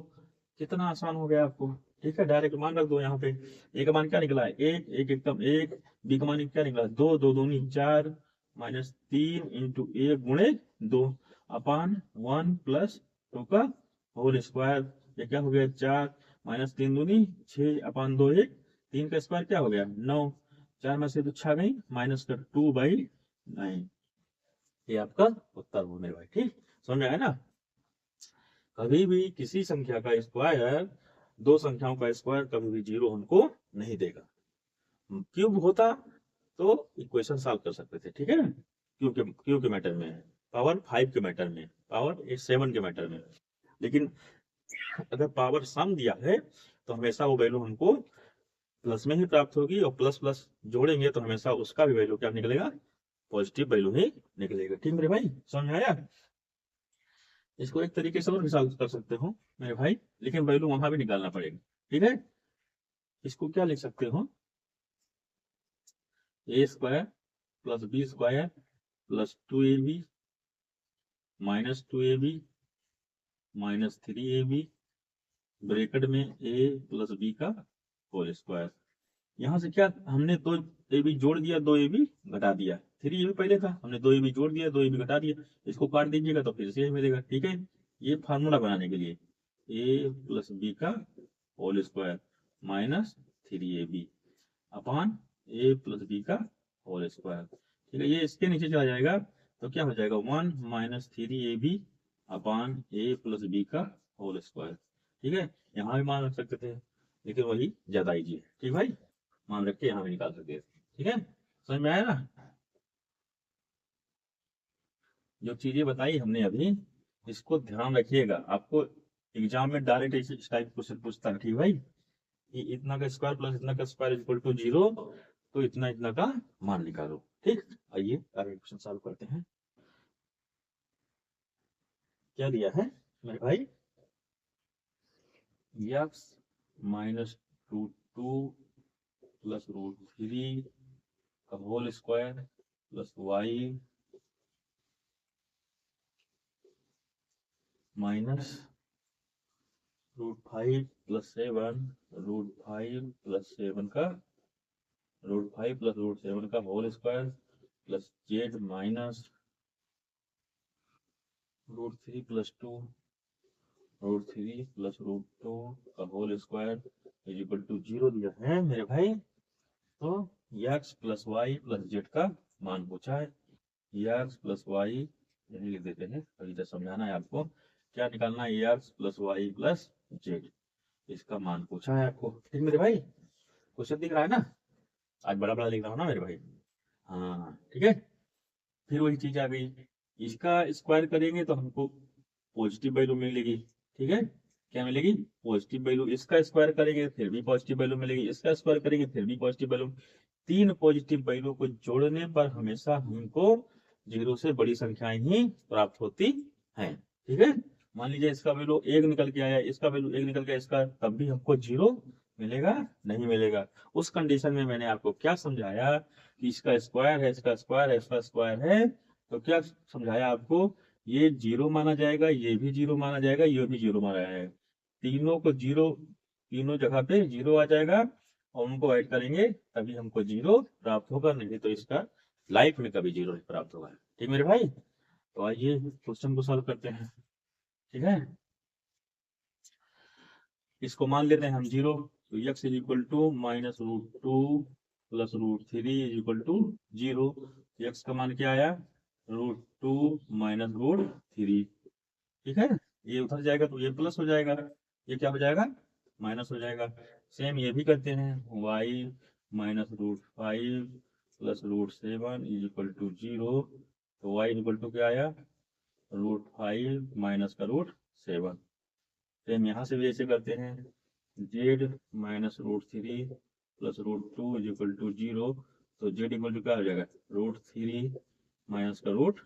कितना आसान हो गया आपको। ठीक है, डायरेक्ट मान रख दो यहाँ पे। a का मान क्या निकला है? एक। एक एकदम एक। b का मान क्या निकला? दो। दो दूनी चार, माइनस तीन इंटू एक गुणे दो, अपान वन प्लस टू का होल स्क्वायर। ये क्या हो गया? चार, माइनस तीन दूनी छह, अपान दो एक, तीन का स्क्वायर क्या हो गया? नौ, चार में से तो छह गई, माइनस का टू बाई नाइन। ये आपका उत्तर हो मेरे भाई। ठीक, समझ में आया ना? कभी भी किसी संख्या का स्क्वायर, दो संख्याओं का स्क्वायर कभी भी जीरो हमको नहीं देगा। क्यूब होता तो इक्वेशन सॉल्व कर सकते थे। ठीक है ना, क्यूब के मैटर में, पावर 5 के मैटर में, पावर 7 के मैटर में। लेकिन अगर पावर सम दिया है तो हमेशा वो वैल्यू हमको प्लस में ही प्राप्त होगी, और प्लस प्लस जोड़ेंगे तो हमेशा उसका भी वैल्यू क्या निकलेगा? पॉजिटिव वैल्यू ही निकलेगा। ठीक मेरे भाई, समझ में आया? इसको एक तरीके से और भी सॉल्व कर सकते हो मेरे भाई, लेकिन वैल्यू वहां भी निकालना पड़ेगा। ठीक है, इसको क्या लिख सकते हो? A square plus B square plus two a B minus two a B minus three A b, bracket में a प्लस बी का होल स्क्वायर। यहाँ से क्या हमने दो ए बी जोड़ दिया, दो ए बी घटा दिया। थ्री ए बी पहले था, हमने दो ए बी जोड़ दिया, दो ए बी घटा दिया। इसको काट दीजिएगा तो फिर से यही मिलेगा। ठीक है, ये फार्मूला बनाने के लिए a प्लस बी का whole square minus three A B upon a plus B का होल स्क्वायर। ठीक है, ये इसके नीचे चला जाएगा तो क्या हो जाएगा? One minus three A B upon a plus B का होल स्क्वायर। ठीक है, यहाँ भी मान रख सकते थे, लेकिन वही ज्यादा इजी है। ठीक भाई, मान रख के यहाँ भी निकाल सकते थे। ठीक है, समझ में आया ना? जो चीजें बताई हमने अभी, इसको ध्यान रखिएगा। आपको एग्जाम में डायरेक्ट इस टाइप क्वेश्चन पूछता है। ठीक भाई, कि इतना का स्क्वायर प्लस इतना का स्क्वायर इक्वल टू जीरो, तो इतना इतना का मान निकालो। ठीक, आइए आगे क्वेश्चन सॉल्व करते हैं। क्या दिया है मेरे भाई? X minus root two plus root three का whole square plus y minus root five plus seven, root five plus seven का root five plus root seven का whole square plus z minus root three plus two, root three plus root two का whole square is equal to zero दिया है मेरे भाई। तो x plus Y plus Z का मान पूछा है। एक्स प्लस वाई यही लिख देते हैं, अभी तक समझाना है आपको। क्या निकालना है? X plus Y plus Z, इसका मान पूछा है आपको। ठीक मेरे भाई, क्वेश्चन दिख रहा है ना? आज बड़ा बड़ा लिख रहा हूँ ना मेरे भाई। हाँ ठीक है, फिर वही चीज आ गई, इसका स्क्वायर करेंगे तो हमको पॉजिटिव वैल्यू मिलेगी। ठीक है, क्या मिलेगी? Positive value. इसका स्क्वायर करेंगे फिर भी पॉजिटिव वैल्यू मिलेगी, इसका स्क्वायर करेंगे फिर भी पॉजिटिव वैल्यू। तीन पॉजिटिव वैल्यू को जोड़ने पर हमेशा हमको जीरो से बड़ी संख्याएं ही प्राप्त होती हैं। ठीक है, मान लीजिए इसका वैल्यू एक निकल के आया, इसका वैल्यू एक निकल गया, इसका, तब भी हमको जीरो मिलेगा? नहीं मिलेगा। उस कंडीशन में मैंने आपको क्या समझाया कि इसका स्क्वायर है, इसका स्क्वायर है, इसका स्क्वायर है, तो क्या समझाया आपको? ये जीरो माना जाएगा, ये भी जीरो माना जाएगा, ये भी जीरो माना जाएगा। तीनों को जीरो, तीनों जगह पे जीरो आ जाएगा और उनको ऐड करेंगे तभी हमको जीरो प्राप्त होगा, नहीं तो इसका लाइफ में कभी जीरो नहीं प्राप्त होगा। ठीक मेरे भाई, तो आइए क्वेश्चन को सॉल्व करते हैं। ठीक है, इसको मान लेते हैं हम जीरो, तो x is equal to minus root two plus root three is equal to zero. X का मान क्या आया? Root two minus root three. ठीक है, ये उधर जाएगा तो ये प्लस हो जाएगा, ये क्या हो जाएगा? माइनस हो जाएगा। सेम ये भी करते हैं, y minus root five plus root seven is equal to zero. तो y इज इक्वल टू क्या आया? रूट फाइव माइनस का रूट सेवन। सेम यहाँ से भी ऐसे करते हैं, Z minus root three plus root two is equal to zero. तो जेड इक्वल टू क्या हो जाएगा? रूट थ्री माइनस का रूट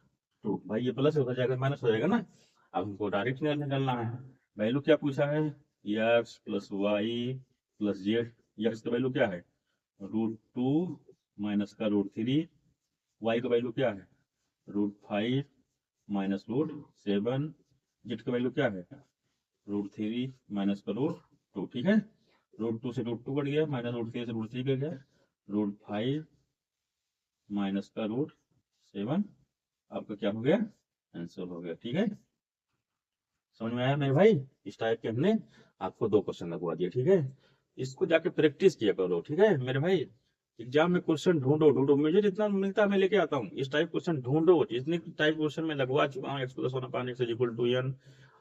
टू। भाई ये प्लस हो जाएगा, माइनस हो जाएगा ना। अब हमको डायरेक्ट निकालना है। वैल्यू क्या पूछा है? X plus Y plus Z. X का वैल्यू क्या है? रूट टू माइनस का रूट थ्री। वाई का वैल्यू क्या है? Root five minus root seven. Z का वैल्यू क्या है? रूट थ्री माइनस का रूट टू। ठीक है, रूट टू से रूट टू कट गया, माइनस रूट थ्री से रूट थ्री कट गया, रूट फाइव माइनस का रूट सेवन। आपका क्या हो गया? आंसर हो गया। ठीक है, समझ में आया मेरे भाई? इस टाइप के हमने आपको दो क्वेश्चन लगवा दिए। ठीक है, इसको जाके प्रैक्टिस किया करो। ठीक है मेरे भाई, एग्जाम में क्वेश्चन ढूंढो ढूंढो, मुझे जितना मिलता है मैं लेके आता हूँ। इस टाइप क्वेश्चन ढूंढो, जितने टाइप क्वेश्चन मैं लगवा चुका हूँ। X plus one upon X equal to N,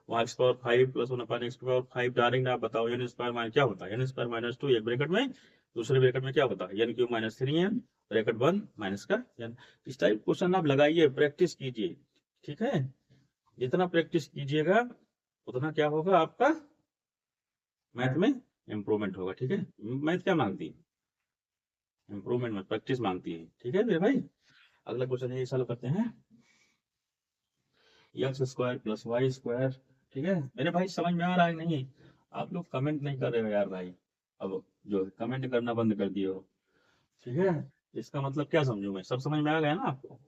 X power five plus one upon X power five. Direct आप बताओ एन स्क्वायर माइनस क्या होता है? एन स्क्वायर माइनस टू, एक ब्रैकेट में, दूसरे ब्रैकेट में क्या होता है? N cube minus three N, bracket one minus का एन। इस टाइप क्वेश्चन आप लगाइए, प्रैक्टिस कीजिए। ठीक है, जितना प्रैक्टिस कीजिएगा उतना क्या होगा? आपका मैथ में इंप्रूवमेंट होगा। ठीक है, मैथ क्या मांगती है? इंप्रूवमेंट में प्रैक्टिस मांगती है। ठीक है मेरे भाई, अगला क्वेश्चन ये सॉल्व करते हैं। X square plus Y square. ठीक है मेरे भाई, समझ में आ रहा है नहीं? आप लोग कमेंट नहीं कर रहे हो यार भाई, अब जो कमेंट करना बंद कर दिए हो। ठीक है, इसका मतलब क्या समझू मैं? सब समझ में आ गया ना आपको?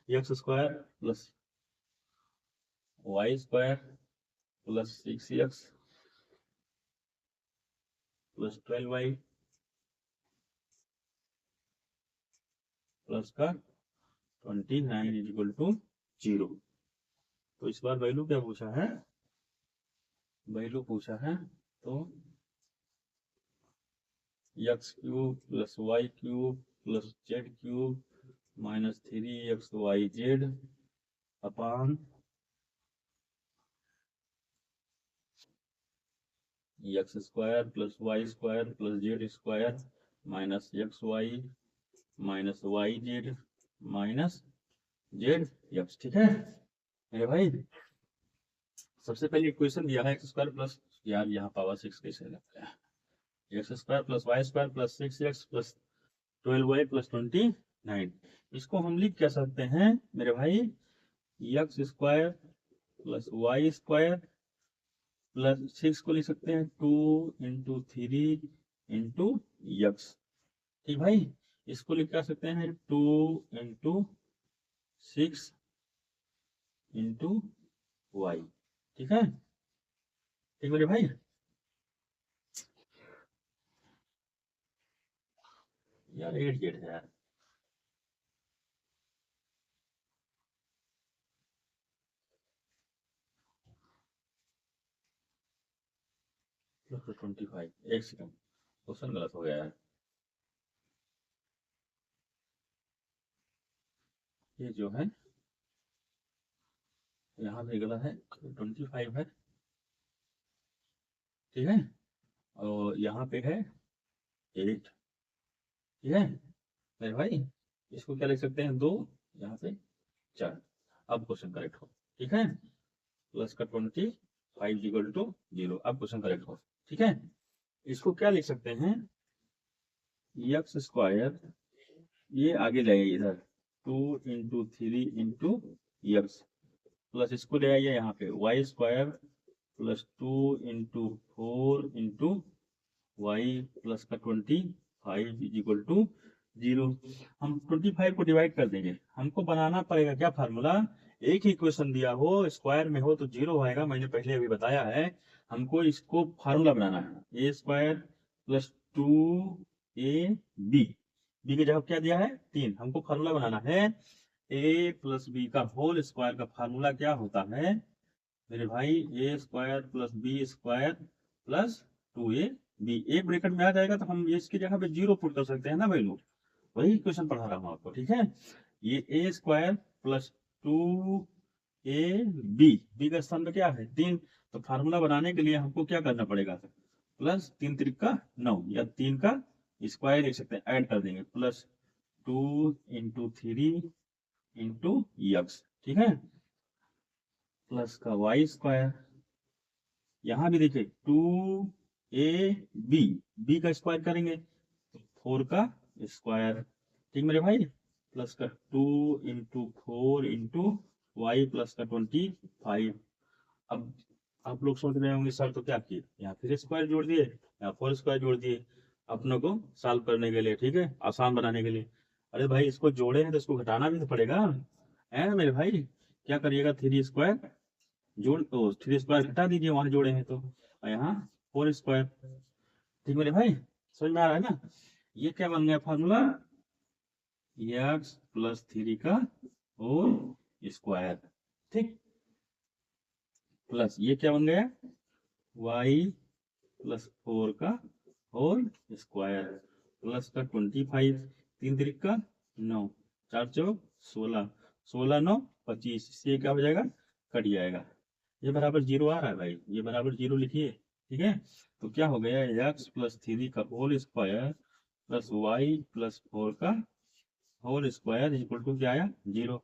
X square plus Y square plus six X plus twelve Y plus का 29 इज इक्वल टू जीरो। तो इस बार वैल्यू क्या पूछा है? वैल्यू पूछा है तो x cube plus y cube plus z cube minus three x y z upon x square plus Y square plus Z square minus x y minus y z minus z x. ठीक है मेरे भाई, सबसे पहले इक्वेशन दिया है एक्स स्क्वायर प्लस, यार यहाँ पावर सिक्स कैसे लगता है? X square plus Y square plus six X plus twelve Y plus 29। इसको हम लिख क्या सकते हैं मेरे भाई? X square plus Y square plus six को लिख सकते हैं two into three into X. ठीक भाई, इसको लिख क्या सकते हैं? Two into six into Y. ठीक है, ठीक मेरे भाई, यार एट जेड है यार। प्लस 25, एक सेकंड, क्वेश्चन गलत हो गया है। ये जो है यहाँ पे गलत है, 25 है। ठीक है, और यहाँ पे है 8। ठीक है मेरे भाई, इसको क्या लिख सकते हैं 2, यहाँ पे 4। अब क्वेश्चन करेक्ट हो, ठीक है। प्लस का 25 इक्वल टू 0, अब क्वेश्चन करेक्ट हो, ठीक है। इसको क्या लिख सकते हैं, एक्स स्क्वायर, ये आगे ले आइए इधर 2 इंटू 3 इंटू एक्स, प्लस इसको ले आइए यहाँ पे Y square plus 2 into 4 into Y plus का 25 इज इक्वल टू 0। हम 25 को डिवाइड कर देंगे, हमको बनाना पड़ेगा क्या फार्मूला, एक ही इक्वेशन दिया हो स्क्वायर में हो तो 0 आएगा, मैंने पहले अभी बताया है। हमको इसको फार्मूला बनाना है, ए स्क्वायर प्लस 2ab, बी की जगह क्या दिया है 3, हमको फार्मूला बनाना है ए प्लस बी का होल स्क्वायर का फार्मूला क्या होता है मेरे भाई, a square plus B square plus 2ab, एक ब्रैकेट में आ जाएगा तो हम इसकी जगह पे 0 पुट कर सकते हैं ना भाई लोग, वही क्वेश्चन पढ़ा रहा हूँ आपको, ठीक है। ये ए स्क्वायर प्लस 2ab, बी का स्थान पे क्या है 3, तो फार्मूला बनाने के लिए हमको क्या करना पड़ेगा, प्लस 3 त्रिका 9 या 3 का स्क्वायर लिख सकते हैं, ऐड कर देंगे, प्लस 2 इंटू 3 इंटू एक्स, ठीक है, प्लस का वाई स्क्वायर, यहां भी देखिए 2ab, बी का स्क्वायर करेंगे तो 4 का स्क्वायर, ठीक मेरे भाई, प्लस का 2 इंटू 4 इंटू वाई प्लस का 25। अब आप लोग सोच रहे होंगे सर तो क्या किए, यहाँ फिर स्क्वायर जोड़ दिए, यहाँ 4 स्क्वायर जोड़ दिए अपनों को सॉल्व करने के लिए, ठीक है, आसान बनाने के लिए। अरे भाई इसको जोड़े हैं तो इसको घटाना भी तो पड़ेगा, है ना मेरे भाई, क्या करिएगा 3 स्क्वायर जोड़, तो 3 स्क्वायर घटा दीजिए वहां जोड़े हैं तो, और यहाँ 4 स्क्वायर, ठीक मेरे भाई, समझ में आ रहा है ना। ये क्या बन गया फार्मूला, एक्स प्लस 3 का होल स्क्वायर, ठीक, प्लस ये क्या बन गया y प्लस 4 का होल स्क्वायर, प्लस का 25, 3 त्रिक का 9, 4 चौक 16, 16 9 25, इससे क्या हो जाएगा कट जाएगा, ये बराबर 0 आ रहा है भाई, ये बराबर 0 लिखिए, ठीक है। तो क्या हो गया x प्लस 3 का whole square plus y plus 4 का होल स्क्वायर इक्वल टू क्या आया 0।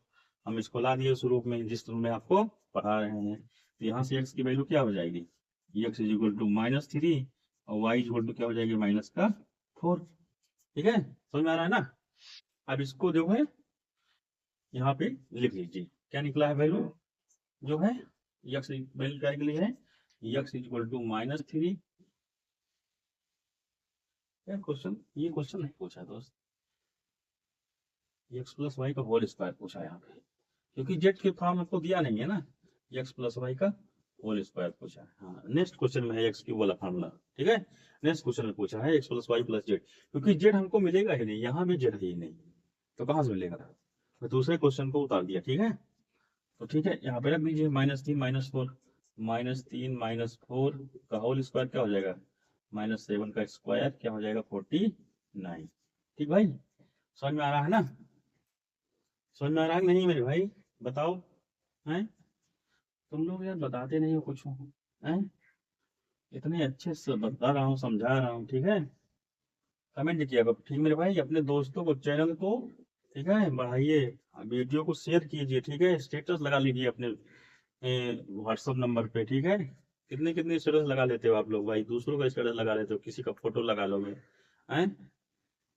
हम इसको ला दिए उस रूप में जिस रूप में आपको पढ़ा रहे हैं, तो यहाँ से x की वैल्यू क्या हो जाएगी, x इज इक्वल टू -3 और y इज इक्वल टू क्या हो जाएगी -4, ठीक है, समझ में आ रहा है ना। अब इसको जो है यहाँ पे लिख लीजिए, क्या निकला है वैल्यू, जो है x वैल्यू क्या निकली है, x is equal to -3, question ये क्वेश्चन नहीं पूछा दोस्त, एक्स प्लस वाई का होल स्क्वायर पूछा यहाँ पे, क्योंकि जेड के फॉर्म आपको दिया नहीं है ना, एक्स प्लस वाई का होल स्क्वायर पूछा है। हाँ नेक्स्ट क्वेश्चन में है एक्स क्यूब वाला फॉर्मूला, ठीक है, नेक्स्ट क्वेश्चन में पूछा है x plus Y plus Z, क्योंकि जेड हमको मिलेगा ही नहीं, यहाँ भी जेड है ही नहीं, तो कहाँ से मिलेगा, तो दूसरे क्वेश्चन को उतार दिया, ठीक है। तो ठीक है यहाँ पे रख दीजिए -3 -4, -3 -4 का होल स्क्वायर क्या हो जाएगा, -7 का स्क्वायर क्या हो जाएगा 49, ठीक भाई, समझ में आ रहा है ना, समझ में आ रहा है नहीं मेरे भाई, बताओ, हैं तुम लोग यार बताते नहीं हो कुछ, हैं इतने अच्छे से बता रहा हूँ समझा रहा हूँ, ठीक है, कमेंट किया करो, ठीक मेरे भाई, अपने दोस्तों को चैनल को, ठीक है, बढ़ाइए, वीडियो को शेयर कीजिए, ठीक है, स्टेटस लगा लीजिए अपने व्हाट्सएप नंबर पे, ठीक है, कितने कितने स्टेटस लगा लेते हो आप लोग भाई, दूसरों का स्टेटस लगा लेते हो, किसी का फोटो लगा लोगे, हैं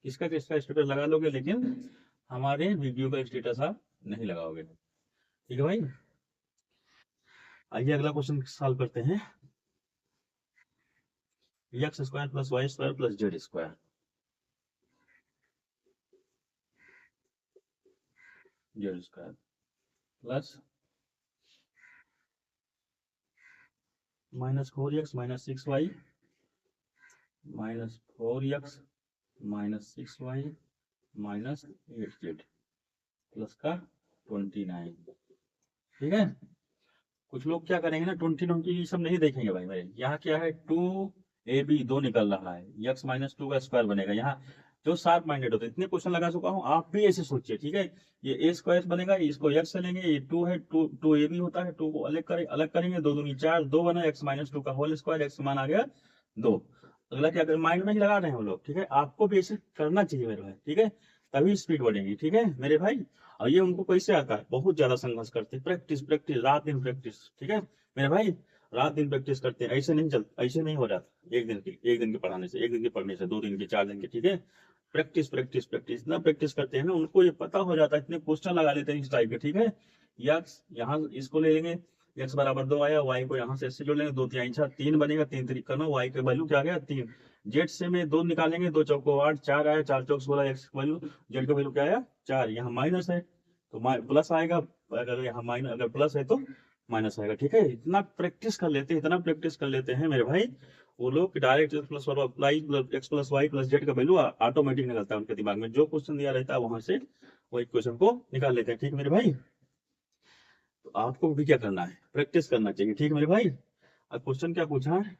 किसका किसका स्टेटस लगा लोगे, लेकिन हमारे वीडियो का स्टेटस आप नहीं लगाओगे, ठीक है भाई। आइए अगला क्वेश्चन सॉल्व करते हैं, X square plus Y square plus Z square, Z square plus -4x -6y -4x -6y -8z plus का 29, ठीक है। कुछ लोग क्या करेंगे ना 20 ये सब नहीं देखेंगे भाई भाई, यहाँ क्या है 2ab 2 निकल रहा है, x -2 का स्क्वायर बनेगा, यहाँ जो शार्प माइंडेड होते हैं इतने क्वेश्चन लगा चुका हूँ, आप भी ऐसे सोचिए, ठीक है, ये a स्क्वायर बनेगा, इसको x से लेंगे, ये 2 है, 2ab होता है, 2 को अलग करेंगे, 2 दूनी 4, 2 बना x -2 का होल स्क्वायर, x मान आ गया 2, अगला क्या करें, माइंड में ही लगा रहे हैं वो लोग, ठीक है, आपको भी ऐसे करना चाहिए मेरे भाई, ठीक है, तभी स्पीड बढ़ेगी। ठीक है मेरे भाई। और ये उनको कैसे आता है, बहुत ज्यादा संघर्ष करते हैं, प्रैक्टिस प्रैक्टिस, रात दिन प्रैक्टिस। ठीक है मेरे भाई, रात दिन प्रैक्टिस करते हैं, ऐसे नहीं चलता, ऐसे नहीं हो जाता एक दिन के पढ़ाने से, एक दिन के पढ़ने से, 2 दिन के, 4 दिन के। ठीक है, प्रैक्टिस प्रैक्टिस प्रैक्टिस, इतना प्रैक्टिस करते हैं ना, उनको ये पता हो जाता है, इतने क्वेश्चन लगा लेते हैं इस टाइप के। ठीक है, यक्स यहाँ इसको ले लेंगे, एक्स बराबर 2 आया, वाई को यहाँ से इससे जोड़ लेंगे, 2 3 6 3 बनेगा, 3 3 9, वाई का वैल्यू क्या आ गया 3। जेड से में 2 निकालेंगे, 2 चौको 8, 4 आया, 4 चौक 16, एक्स वैल्यू, जेड का वैल्यू क्या आया 4। यहाँ माइनस है तो प्लस आएगा, अगर यहाँ माइनस, अगर प्लस है तो माइनस आएगा। ठीक है, इतना प्रैक्टिस कर लेते हैं, इतना प्रैक्टिस कर लेते हैं मेरे भाई वो लोग कि direct X plus Y plus Z का वैल्यू ऑटोमेटिक निकलता है उनके दिमाग में, जो क्वेश्चन दिया रहता है वहां से वही क्वेश्चन को निकाल लेते हैं। ठीक मेरे भाई, तो आपको भी क्या करना है, प्रैक्टिस करना चाहिए। ठीक मेरे भाई, अब क्वेश्चन क्या पूछा है,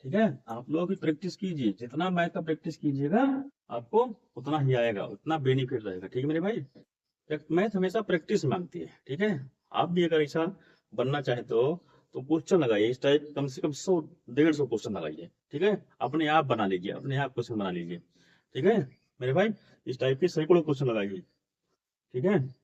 ठीक है, आप लोग भी प्रैक्टिस कीजिए, जितना मैथ का प्रैक्टिस कीजिएगा आपको उतना ही आएगा, उतना बेनिफिट रहेगा। ठीक है मेरे भाई, मैथ हमेशा प्रैक्टिस मांगती है। ठीक है, आप भी अगर ऐसा बनना चाहते हो तो क्वेश्चन लगाइए इस टाइप, कम से कम 100 150 क्वेश्चन लगाइए। ठीक है, अपने आप बना लीजिए, अपने आप क्वेश्चन बना लीजिए। ठीक है मेरे भाई, इस टाइप के सैकड़ों क्वेश्चन लगाइए। ठीक है,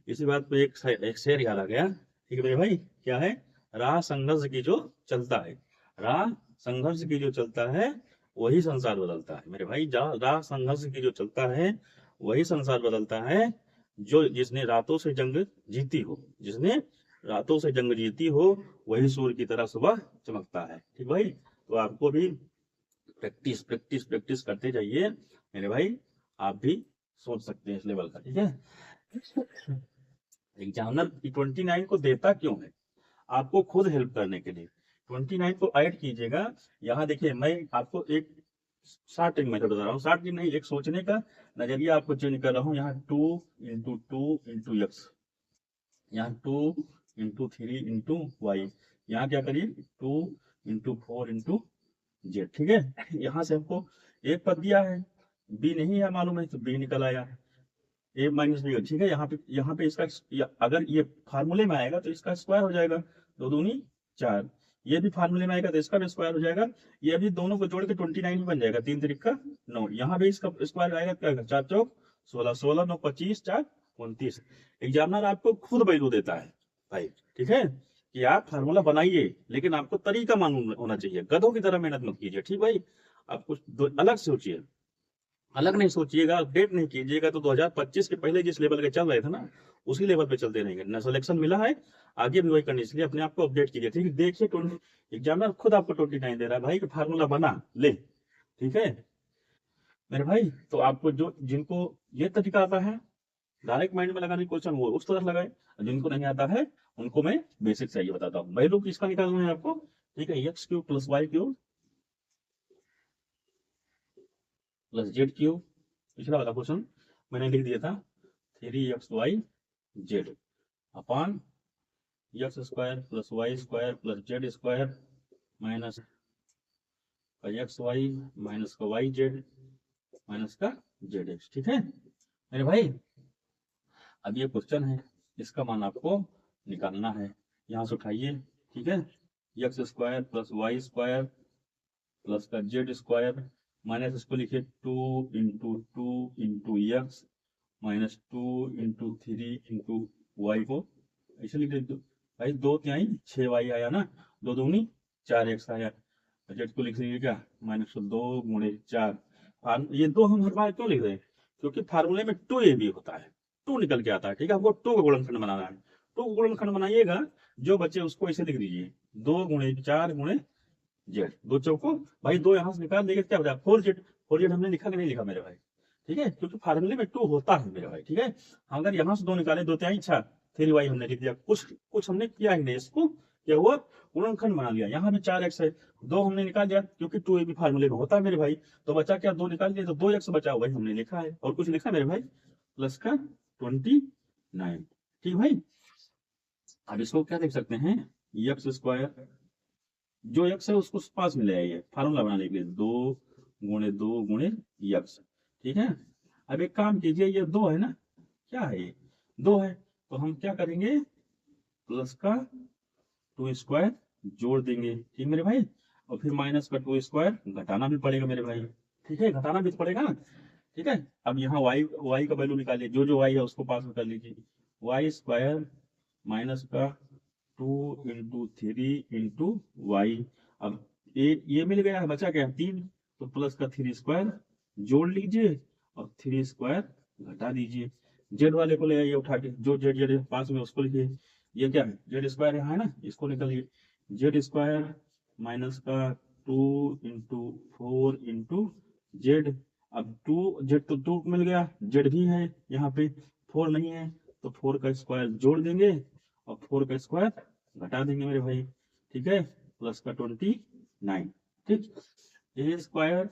इसी बात पे एक शेर याद आ गया। ठीक है मेरे भाई, क्या है, राह संघर्ष की जो चलता है, राह संघर्ष की जो चलता है वही संसार बदलता है। मेरे भाई, राह संघर्ष की जो चलता है वही संसार बदलता है, जो जिसने रातों से जंग जीती हो, जिसने रातों से जंग जीती हो वही सूर्य की तरह सुबह चमकता है। ठीक भाई, तो आपको भी प्रैक्टिस प्रैक्टिस प्रैक्टिस करते जाइए मेरे भाई, आप भी सोच सकते हैं इस लेवल का। ठीक है, एग्जामिनर 29 को देता क्यों है, आपको खुद हेल्प करने के लिए 29 को ऐड कीजिएगा। यहाँ देखिए, मैं आपको एक शॉर्ट ट्रिक मेथड बता रहा हूँ, शॉर्ट ट्रिक नहीं, एक सोचने का नजरिया आपको चेंज कर रहा हूँ। यहाँ 2 × 2 × x, यहाँ 2 × 3 × y, यहाँ क्या करिए 2 × 4 × z। ठीक है, यहाँ से हमको एक पद दिया है, बी नहीं है मालूम है, तो बी निकल आया, ए माइनस बी। ठीक है, यहाँ पे इसका अगर ये फार्मूले में आएगा तो इसका स्क्वायर हो जाएगा, 2 दूनी 4। ये भी फार्मूले में आएगा तो इसका भी स्क्वायर हो जाएगा, ये भी दोनों को जोड़ के 29 बन जाएगा, 3 3 9। यहाँ भी इसका स्क्वायर आएगा, क्या 4 चौक 16, 16 9 25, 4 29। एग्जामिनर आपको खुद वैल्यू देता है भाई। ठीक है, कि आप फार्मूला बनाइए, लेकिन आपको तरीका मालूम होना चाहिए, गधों की तरह मेहनत मत कीजिए। ठीक भाई, आप कुछ अलग सोचिए, अलग नहीं सोचिएगा, अपडेट नहीं कीजिएगा तो 2025 के पहले जिस लेवल के चल रहे थे ना, उसी लेवल पे चलते रहेंगे। न सिलेक्शन मिला है, आगे भी वही करने, इसलिए अपने आप को अपडेट कीजिए। ठीक है, देखिए एग्जामिनर खुद आपको 29 दे रहा है भाई, कि फार्मूला बना ले। ठीक है मेरे भाई, तो आपको जो जिनको ये तरीका आता है डायरेक्ट माइंड में लगाने क्वेश्चन, वो उस तरह लगाए, जिनको नहीं आता है उनको मैं बेसिक चाहिए बताता हूँ। भाई लोग इसका निकालना है आपको। ठीक है, x³ + y³ + z³, पिछला वाला क्वेश्चन मैंने लिख दिया था 3xy z अपान x² + y² + z² minus xy minus का yz माइनस का zx। ठीक है मेरे भाई, अब ये क्वेश्चन है, इसका मान आपको निकालना है, यहाँ से उठाइए। ठीक है, x² + y² प्लस का z² माइनस, इसको लिखिए 2 × 2 × x माइनस 2 × 3 × y को ऐसे लिख देते भाई, 2 3 6y आया ना, 2 दूनी 4x आया, जेड को लिख लीजिए क्या -2 × 4। ये 2 हम हर बार क्यों लिख रहे हैं, क्योंकि फार्मूले में 2a भी होता है, 2 निकल के आता है। ठीक है, आपको 2 का गुणनखंड बनाना है, 2 का गुणनखंड बनाइएगा, जो बच्चे उसको ऐसे लिख दीजिए 2 × 4 × जेड, 2 चौको भाई, 2 यहाँ से निकाल देंगे, क्या हो जाएगा 4z। 4z हमने लिखा कि नहीं लिखा मेरे भाई। ठीक है, क्योंकि फार्मूले में 2 होता है मेरे भाई। ठीक है, अगर यहाँ से 2 निकाले, 2 3 6, 3y हमने लिख दिया, कुछ हमने किया ही नहीं, इसको क्या हुआ गुणनखंड बना लिया। यहाँ भी 4x है, 2 हमने निकाल दिया, क्योंकि 2a भी फार्मूले में होता है मेरे भाई, तो बचा क्या, 2 निकाल दिया तो 2x बचा, वही हमने लिखा है, और कुछ लिखा मेरे भाई, प्लस का 29। ठीक भाई, अब इसको क्या देख सकते हैं, x², जो x है उसको पास में ले आइए फार्मूला बनाने के लिए, 2 × 2 × x। ठीक है, अब एक काम कीजिए, ये 2 है ना, क्या है ये 2 है, तो हम क्या करेंगे, प्लस का 2² जोड़ देंगे। ठीक मेरे भाई, और फिर माइनस का 2 स्क्वायर घटाना भी पड़ेगा मेरे भाई, ठीक है, घटाना भी पड़ेगा ना, ठीक है। अब यहाँ y का वैल्यू निकालिए, जो जो y है उसको पास में कर लीजिए, वाई स्क्वायर माइनस का 2 × 3 × y। अब ये मिल गया है, बचा क्या 3, तो प्लस का 3 स्क्वायर जोड़ लीजिए और 3 स्क्वायर घटा दीजिए। जेड वाले को ले आइए उठा के, जो जेड जेड पास में उसको लिखिए। ये क्या है, जेड स्क्वायर यहाँ है ना, इसको निकालिए, जेड स्क्वायर माइनस का 2 × 4 × जेड। अब 2 जेड तो 2 मिल गया, जेड भी है यहाँ पे, 4 नहीं है, तो 4 का स्क्वायर जोड़ देंगे और 4 का स्क्वायर घटा देंगे मेरे भाई, ठीक है, प्लस का 29, ठीक। A square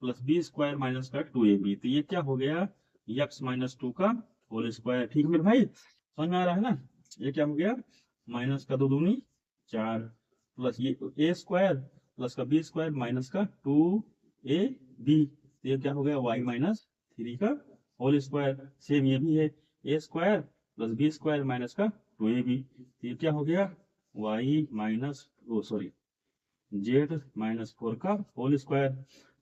plus B square minus का 2ab, तो ये क्या हो गया, x माइनस 2 का होल स्क्वायर, ठीक मेरे भाई, समझ में आ रहा है ना। ये क्या हो गया, माइनस का 2 दूनी 4, प्लस ये ए स्क्वायर प्लस का बी स्क्वायर माइनस का 2ab, तो ये क्या हो गया, y माइनस 3 का होल स्क्वायर। सेम ये भी है, ए square plus B square minus का 2ab, तो ये क्या हो गया, y minus sorry z minus 4 का होल स्क्वायर,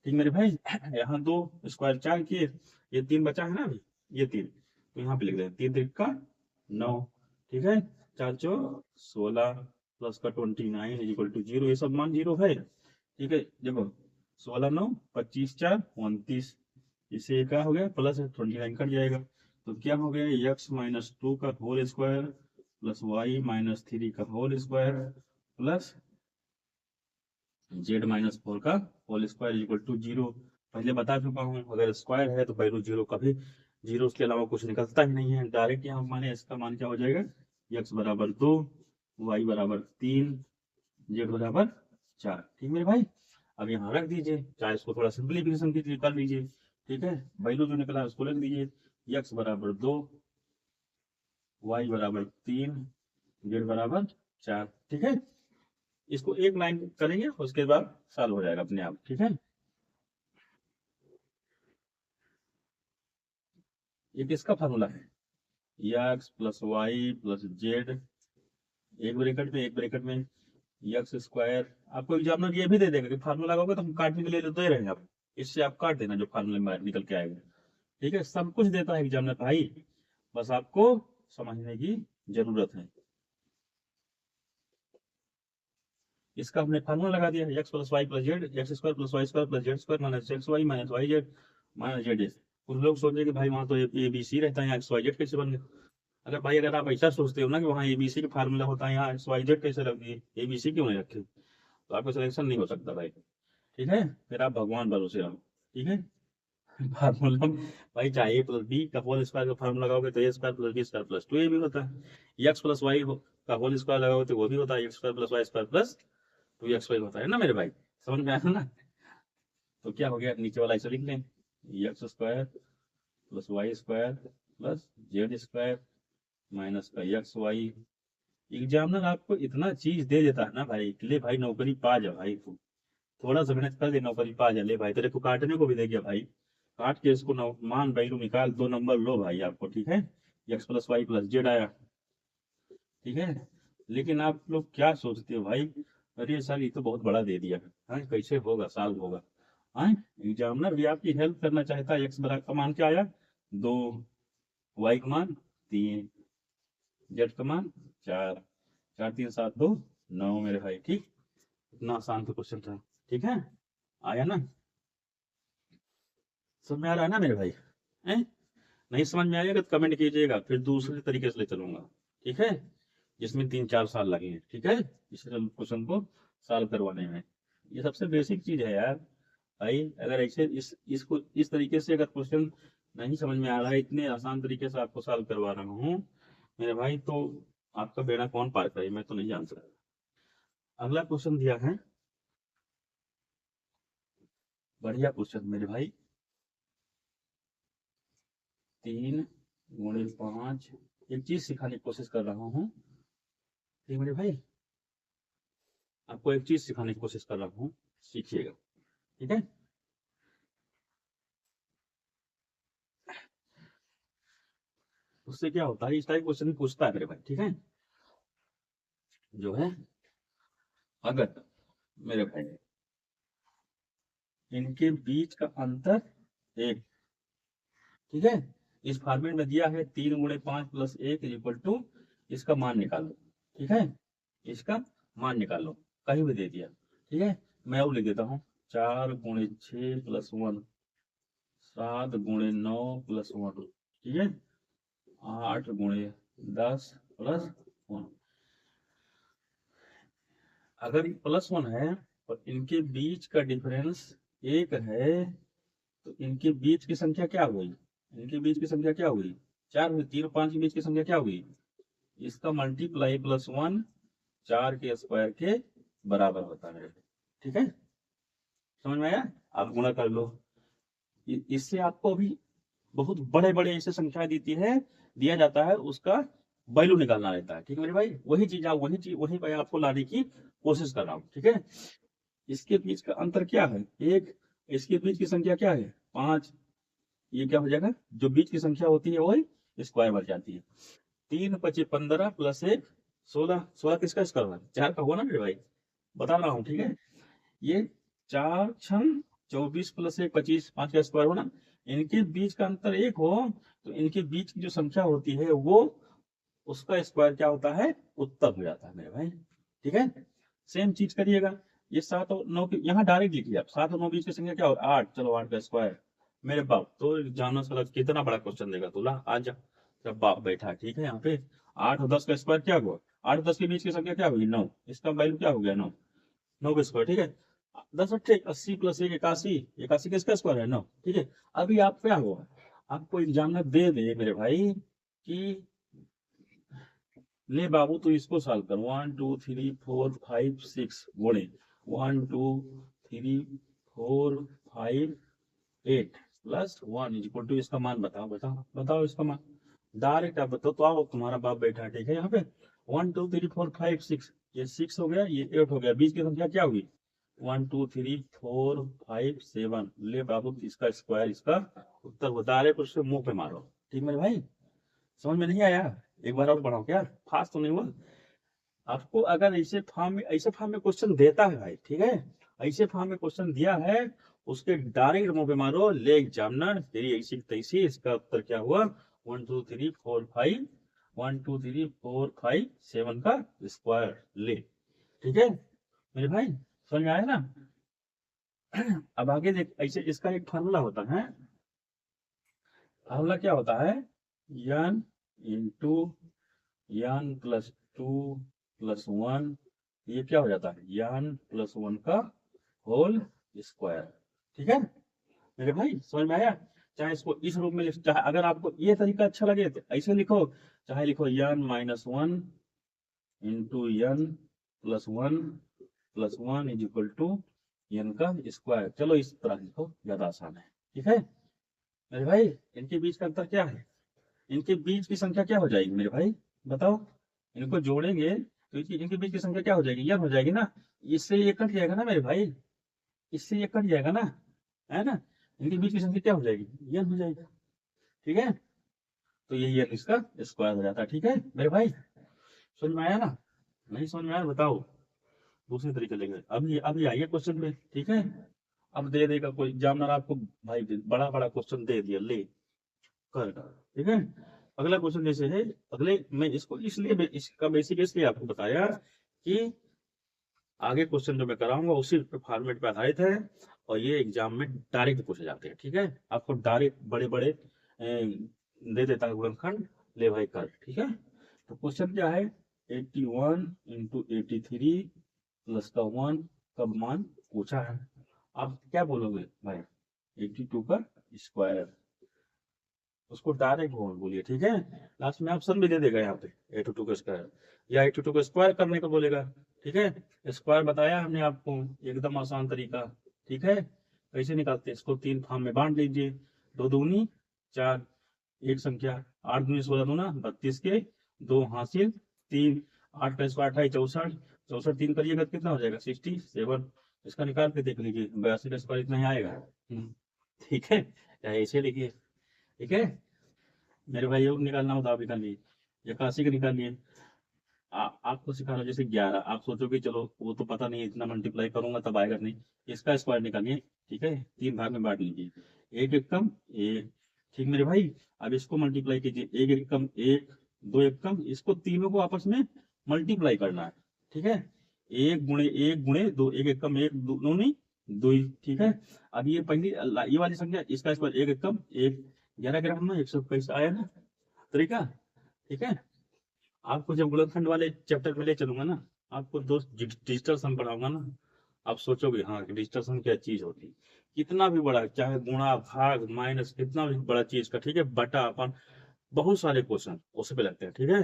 ठीक मेरे भाई। यहाँ 2 स्क्वायर 4 किए, ये 3 बचा है ना अभी, ये 3, तो यहाँ पे लिख दें 3 3 का 9, ठीक है, 4 4 16 प्लस का 29 इक्वल टू 0, ये सब मान 0 है, ठीक है। देखो 16 9 25 4 29, इससे क्या हो गया, प्लस 29 कट जाएगा, तो क्या हो गया, x माइनस 2 का whole square plus y minus 3 का whole square plus z minus 4 का होल स्क्वायर इक्वल टू 0। पहले बता चुका हूँ, अगर स्क्वायर है तो वैल्यू 0 कभी 0 के अलावा कुछ निकलता ही नहीं है, डायरेक्ट यहाँ माने इसका मान क्या हो जाएगा, x बराबर 2, y बराबर 3, z बराबर 4, ठीक मेरे भाई। अब यहाँ रख दीजिए, चाहे इसको थोड़ा सिंप्लीफिकेशन कीजिए कर लीजिए, ठीक है, वैल्यू जो निकला उसको लिख दीजिए, x बराबर 2, y बराबर 3, z बराबर 4, ठीक है। इसको एक लाइन करेंगे, उसके बाद सॉल्व हो जाएगा अपने आप, ठीक है। ये किसका फार्मूला है, x plus Y plus z, एक ब्रैकेट में एक्स स्क्वायर। आपको एग्जामिनर ये भी दे देगा कि फार्मूला लगाओगे तो हम काटने के लिए दे रहे हैं आप, इससे आप काट देना जो फार्मूले में निकल के आएगा, ठीक है, सब कुछ देता है एग्जामिनर भाई, बस आपको समझने की जरूरत है। इसका हमने फार्मूला लगा दिया, x plus Y plus Z, x square plus Y square plus Z square minus x y minus y z minus z s. कुछ लोग सोचे कि भाई वहाँ तो ए बी सी रहता है, यहाँ एक्स वाई जेड कैसे बन गया। अगर भाई अगर आप ऐसा सोचते हो ना कि वहाँ एबीसी का फार्मूला होता है, यहाँ एक्स वाई जेड कैसे रख दिए, एबीसी क्यों नहीं रखे, तो आपका सिलेक्शन नहीं हो सकता भाई, ठीक है, फिर आप भगवान भरोसे रहो, ठीक है। फार्मूला भाई चाहे ए प्लस बी का होल स्क्वायर का फार्मूला लगाओगे तो a square plus B square plus 2ab होता है, एक्स प्लस वाई का होल स्क्वायर लगाओगे तो वो भी होता है x square plus Y square plus 2xy होता है ना मेरे भाई, समझ में आया ना। तो क्या हो गया, नीचे वाला ऐसे लिख लें, x square plus Y square plus Z square minus का एक्स वाई। एग्जामिनर आपको इतना चीज दे देता है ना भाई, कि ले भाई नौकरी पा जा भाई, तू थोड़ा सा मेहनत कर दे नौकरी पा जा, ले भाई तेरे को काटने को भी दे गया भाई, काट के इसको मान वैल्यू निकाल, 2 नंबर लो भाई आपको, ठीक है, x plus Y plus z आया, ठीक है। लेकिन आप लोग क्या सोचते हो भाई, अरे सर ये तो बहुत बड़ा दे दिया, हाँ कैसे होगा सॉल्व होगा, हाँ एग्जामिनर भी आपकी हेल्प करना चाहता है। एक्स बराबर का मान क्या आया 2, वाई का मान 3, जेड का मान 4, 4 3 7 2 9 मेरे भाई, ठीक, इतना आसान तो क्वेश्चन था, ठीक है, आया ना, समझ में आ रहा है ना मेरे भाई, हैं? नहीं समझ में आएगा तो कमेंट कीजिएगा, फिर दूसरे तरीके से ले चलूंगा, ठीक है, जिसमें 3 4 साल लगेंगे, ठीक है, इस क्वेश्चन को सॉल्व करवाने में। ये सबसे बेसिक चीज है यार भाई, अगर ऐसे इसको इस तरीके से अगर क्वेश्चन नहीं समझ में आ रहा है, इतने आसान तरीके से आपको सॉल्व करवा रहा हूँ मेरे भाई, तो आपका बेड़ा कौन पार करे मैं तो नहीं जान सकता। अगला क्वेश्चन दिया है, बढ़िया क्वेश्चन मेरे भाई, 3 × 5। एक चीज सिखाने की कोशिश कर रहा हूँ, ठीक मेरे भाई, आपको एक चीज सिखाने की कोशिश कर रहा हूँ, सीखिएगा, ठीक है। उससे क्या होता है, इस टाइप क्वेश्चन पूछता है मेरे भाई, ठीक है, जो है अगर मेरे भाई, इनके बीच का अंतर 1, ठीक है। इस फॉर्मेट में दिया है 3 × 5 + 1 इक्वल टू, इसका मान निकालो, ठीक है। इसका मान निकालो, कहीं भी दे दिया, ठीक है। मैं वो लिख देता हूँ, 4 × 6 + 1, 7 × 9 + 1, ठीक है, 8 × 10 + 1। अगर +1 है और इनके बीच का डिफरेंस 1 है, तो इनके बीच की संख्या क्या हुई? इनके बीच की संख्या क्या हुई? 4 हुई। 3 और 5 के बीच की संख्या क्या हुई? इसका मल्टीप्लाई +1 4 के स्क्वायर के बराबर होता है, ठीक है। समझ में आया? आप गुणा कर लो। इससे आपको अभी बहुत बड़े बड़े ऐसे संख्या देती है, दिया जाता है, उसका वैल्यू निकालना रहता है, ठीक है मेरे भाई। वही चीज वही मैं आपको लाने की कोशिश कर रहा हूँ, ठीक है। इसके बीच का अंतर क्या है? 1। इसके बीच की संख्या क्या है? 5। ये क्या हो जाएगा? जो बीच की संख्या होती है वही स्क्वायर बन जाती है। 3 × 5 = 15 + 1 16। 16 किसका स्क्वायर? 4 का हुआ ना मेरे भाई, बता रहा हूँ, ठीक है। ये 4 × 24 + 1 25, 5 का स्क्वायर हो ना। इनके बीच का अंतर 1 हो, तो इनके बीच की जो संख्या होती है वो, उसका स्क्वायर क्या होता है? उत्तर हो जाता है मेरे भाई, ठीक है। सेम चीज करिएगा। ये 7 और 9 के यहाँ डायरेक्ट लिखिए आप। 7 और 9 बीच की संख्या क्या हो? 8। चलो 8 का स्क्वायर। मेरे बाप, तो जानो साला कितना बड़ा क्वेश्चन देगा तू, ला आ जा। जब बाप बैठा है, ठीक है, यहाँ पे 8 और 10 का स्क्वायर क्या हुआ? 8 और 10 के बीच की संख्या क्या हुई? 9। इसका वैल्यू क्या हो गया? 9। 9 का स्क्वायर, ठीक है। 10 × 80 + 1 81। 81 किसका स्क्वायर है? 9, ठीक है। अभी आप क्या हुआ, आपको एग्जामिनर दे दे मेरे भाई कि ले बाबू तू इसको सॉल्व कर, 1 2 3 4 5 6 गुणे 1 2 3 4 5 8 + 1 इक्वल टू, इसका मान बताओ बताओ बताओ इसका मान। डायरेक्ट आप बताओ, तो आओ, तुम्हारा बाप बैठा है, ठीक है, यहाँ पे 1 2 3 4 5 6। ये 6 हो गया, ये 8 हो गया, बीच की संख्या क्या हुई? 1 2 3 4 5 7। ले बाबू, इसका स्क्वायर, इसका उत्तर वो डायरेक्ट उसके मुंह पे मारो, ठीक मेरे भाई। समझ में नहीं आया? एक बार और बढ़ाओ, क्या फास्ट तो नहीं हुआ? आपको अगर ऐसे फॉर्म में क्वेश्चन देता है भाई, ठीक है, ऐसे फॉर्म में क्वेश्चन दिया है, उसके डायरेक्ट मुंह पे मारो, ले एग्जामिनर तेरी ऐसी तैसी, इसका उत्तर क्या हुआ? 1 2 3 4 5, 1 2 3 4 5 7 का स्क्वायर ले, ठीक है मेरे भाई। समझ में आया ना? अब आगे देख, ऐसे इसका एक फार्मूला होता है। फार्मूला क्या होता है? n इंटू n + 2 + 1, ये क्या हो जाता है? n + 1 का होल स्क्वायर, ठीक है मेरे भाई। समझ में आया? चाहे इसको इस रूप में लिख, चाहे अगर आपको ये तरीका अच्छा लगे तो ऐसे लिखो, चाहे लिखो n - 1 into n + 1 + 1 equal to n का स्क्वायर। चलो इस तरह लिखो, ज्यादा आसान है, ठीक है मेरे भाई। इनके बीच का अंतर क्या है? इनके बीच की संख्या क्या हो जाएगी मेरे भाई, बताओ। इनको जोड़ेंगे तो इनके बीच की संख्या क्या हो जाएगी? यन हो जाएगी ना। इससे ये कट जाएगा ना मेरे भाई, इससे ये कट जाएगा ना, है ना। इनके बीच की संख्या क्या हो जाएगी? यन हो जाएगा, ठीक है। तो ये यन इसका स्क्वायर हो जाता है, ठीक है मेरे भाई। समझ में आया ना? नहीं समझ में आया बताओ, दूसरे तरीके लेंगे। अभी आइए क्वेश्चन पे, ठीक है। अब दे देगा कोई एग्जामिनर आपको, भाई बड़ा बड़ा क्वेश्चन दे दिया, ले कर, ठीक है। अगला क्वेश्चन जैसे है, अगले मैं इसको इसलिए इसका बेसिक इसलिए आपको बताया कि आगे क्वेश्चन जो मैं कराऊंगा उसी फॉर्मेट पे आधारित है, और ये एग्जाम में डायरेक्ट पूछे जाते हैं, ठीक है। आपको डायरेक्ट बड़े बड़े दे देता है गुणनखंड, ले भाई कर, ठीक है। तो क्वेश्चन क्या है? 81 × 83 + का 1 का मान पूछा है। आप क्या बोलोगे भाई? 82 का स्क्वायर, उसको डायरेक्ट बोलिए, ठीक है। लास्ट में ऑप्शन भी दे देगा यहाँ पे 82 का स्क्वायर, या 82 का स्क्वायर करने को बोलेगा, ठीक है। स्क्वायर बताया हमने आपको, एकदम आसान तरीका, ठीक है। कैसे निकालते हैं इसको? 3 फॉर्म में बांट लीजिए, 2 दूनी 4, एक संख्या 8 दूनी 16 दूना 32 के 2 हासिल 3, 8 का स्क्वायर 28 64, 64 3 करिएगा कितना हो जाएगा? 67। इसका निकाल के देख लीजिए, 82 का स्क्वायर इतना ही आएगा, ठीक है। चाहे ऐसे लिखिए, ठीक है मेरे भाई। योग निकालना हो तो आप निकालिए, 81 का निकालिए, आपको सिखा रहा हूं, जैसे 11 आप सोचोगे चलो वो तो पता नहीं इतना मल्टीप्लाई करूंगा तब आएगा नहीं, इसका स्क्वायर निकालिए। ठीक है, 3 भाग में बांट लीजिए, एक एक कम एक। ठीक मेरे भाई, अब इसको मल्टीप्लाई कीजिए, एक एक कम एक, दो एक कम, इसको तीनों को आपस में मल्टीप्लाई करना है। ठीक है, एक गुणे दो, एक एक कम एक, दोनों नहीं दो ही। ठीक है, अब ये पहली ये वाली संख्या इसका स्क्वायर एक एक कम एक, 11 ग्राम में 121 आया ना तरीका। ठीक है, आपको जब गुणनखंड वाले चैप्टर में ले चलूंगा ना, आपको दोस्त डिजिटल सम पढ़ाऊंगा ना, आप सोचोगे हाँ कि डिजिटल सम क्या चीज होती है। कितना भी बड़ा, चाहे गुणा भाग माइनस, कितना भी बड़ा चीज का, ठीक है, बटा अपन, बहुत सारे क्वेश्चन उस पे लगते हैं। ठीक है,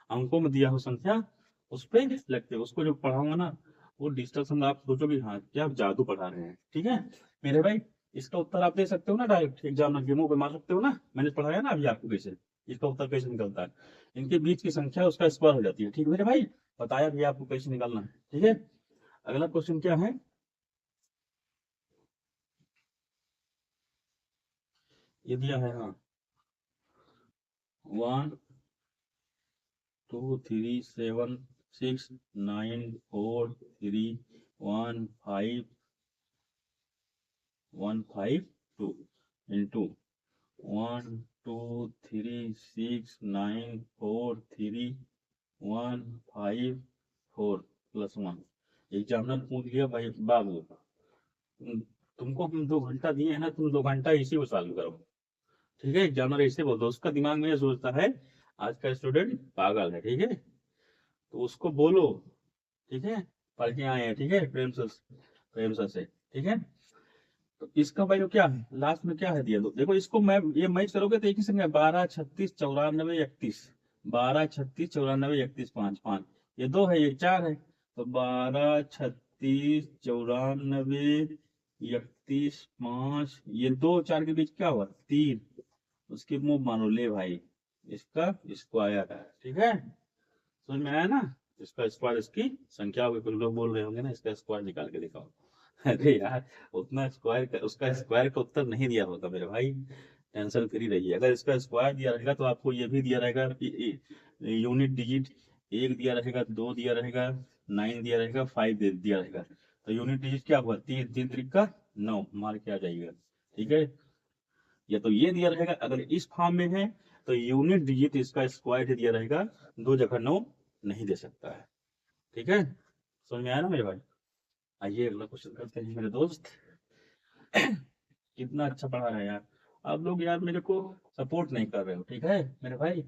अंकों में दिया हो संख्या उस पे लगते हैं, उसको जो पढ़ाऊंगा ना वो डिजिटल सम, आप सोचोगे हाँ क्या जादू पढ़ा रहे हैं। ठीक है मेरे भाई, इसका उत्तर आप दे सकते हो ना, डायरेक्ट एग्जाम गेमों पे मार सकते हो ना, मैंने पढ़ाया ना अभी आपको कैसे इसका उत्तर कैसे निकलता है। इनके बीच की संख्या उसका स्क्वायर हो जाती है। ठीक मेरे भाई, बताया भी आपको कैसे निकालना है। ठीक है, अगला क्वेश्चन क्या है, ये दिया है हाँ, 1 2 3 7 6 9 4 3 1 5 1 5 2 into 1 2 3 6 9 4 3 1 5 4 प्लस 1। एग्जामिनर पूछ लिया भाई बाबू, तुमको हम 2 घंटा दिए हैं ना, तुम 2 घंटा इसी को सॉल्व करो। ठीक है, एग्जामिनर ऐसे बोलता है, उसका दिमाग में ये सोचता है आज का स्टूडेंट पागल है। ठीक है, तो उसको बोलो, ठीक है, पढ़ के आए हैं, ठीक है, प्रेम से। ठीक है, तो इसका भाई क्या है, लास्ट में क्या है दिया, तो देखो इसको मैं ये मैच करोगे तो एक ही संख्या 12 36 94 31, 12 36 94 31 5 5, ये 2 है ये 4 है, तो 12 36 94 31 5, ये 2 4 के बीच क्या हुआ 3, उसके मुंह मानो ले भाई, इसका स्क्वायर है। ठीक है, समझ में आया ना, इसका स्क्वायर, इसकी संख्या होगी, कुछ लोग बोल रहे होंगे ना इसका स्क्वायर निकाल के दिखाओ। अरे यार, उतना स्क्वायर का, उसका स्क्वायर का उत्तर नहीं दिया होगा मेरे भाई, टेंशन फ्री रहिए। अगर इसका स्क्वायर दिया रहेगा तो आपको ये भी दिया रहेगा कि यूनिट डिजिट 1 दिया रहेगा, 2 दिया रहेगा, 9 दिया रहेगा, 5 दिया रहेगा, तो यूनिट डिजिट क्या हुआ 3 3 त्रिक का 9, मार के आ जाएगा। ठीक है, या तो ये दिया रहेगा, अगर इस फॉर्म में है तो यूनिट डिजिट इसका स्क्वायर दिया रहेगा, 2 जगह 9 नहीं दे सकता है। ठीक है, समझ में आया ना मेरे भाई, आइए अगला क्वेश्चन करते हैं मेरे दोस्त। कितना अच्छा पढ़ा रहे हैं यार, आप लोग यार मेरे को सपोर्ट नहीं कर रहे हो। ठीक है मेरे भाई,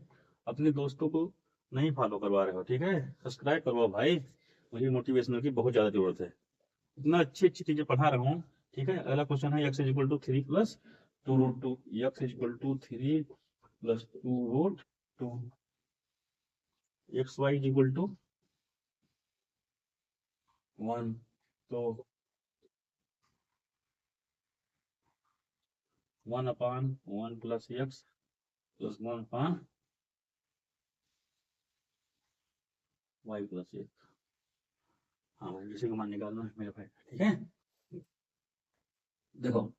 अपने दोस्तों को नहीं फॉलो करवा रहे हो। ठीक है, सब्सक्राइब करवाओ भाई, मुझे मोटिवेशनल की बहुत ज्यादा जरूरत है, इतना अच्छी अच्छी चीजें पढ़ा रहा हूँ। ठीक है, अगला क्वेश्चन है x is equal to 3 plus 2 root 2, x is equal to 3 plus 2 root 2, x y is equal to 1, तो 1 upon 1 plus x plus 1 upon y plus एक। हाँ भाई, इसी को मान निकालना है मेरे भाई। ठीक है, देखो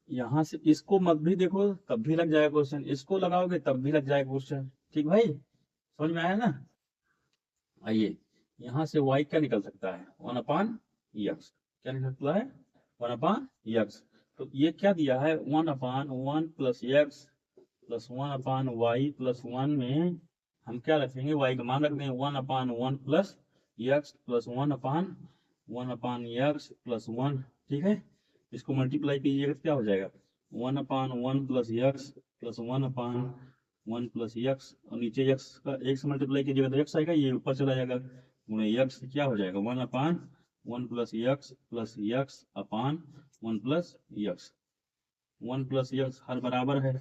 यहाँ से इसको मत भी देखो तब भी लग जाएगा क्वेश्चन, इसको लगाओगे तब भी लग जाएगा क्वेश्चन। ठीक भाई, समझ में आया ना, आइए यहाँ से y क्या निकल सकता है 1 अपान एक्स, क्या निकल सकता है 1 अपान एक्स, तो ये क्या दिया है 1 upon 1 plus x plus 1 upon y plus 1 में हम क्या रखेंगे y का मान रख देंगे 1 upon 1 plus x plus 1 upon x plus 1। ठीक है, इसको मल्टीप्लाई कीजिएगा तो क्या हो जाएगा 1 upon 1 plus x plus 1 upon 1 plus x, और नीचे एक्स का एक से मल्टीप्लाई कीजिएगा तो एक्स आएगा, ये ऊपर चला जाएगा, गुणे एक्स क्या हो जाएगा 1 अपान 1 प्लस एक्स अपान 1 प्लस एक्स, 1 प्लस एक्स हर बराबर है,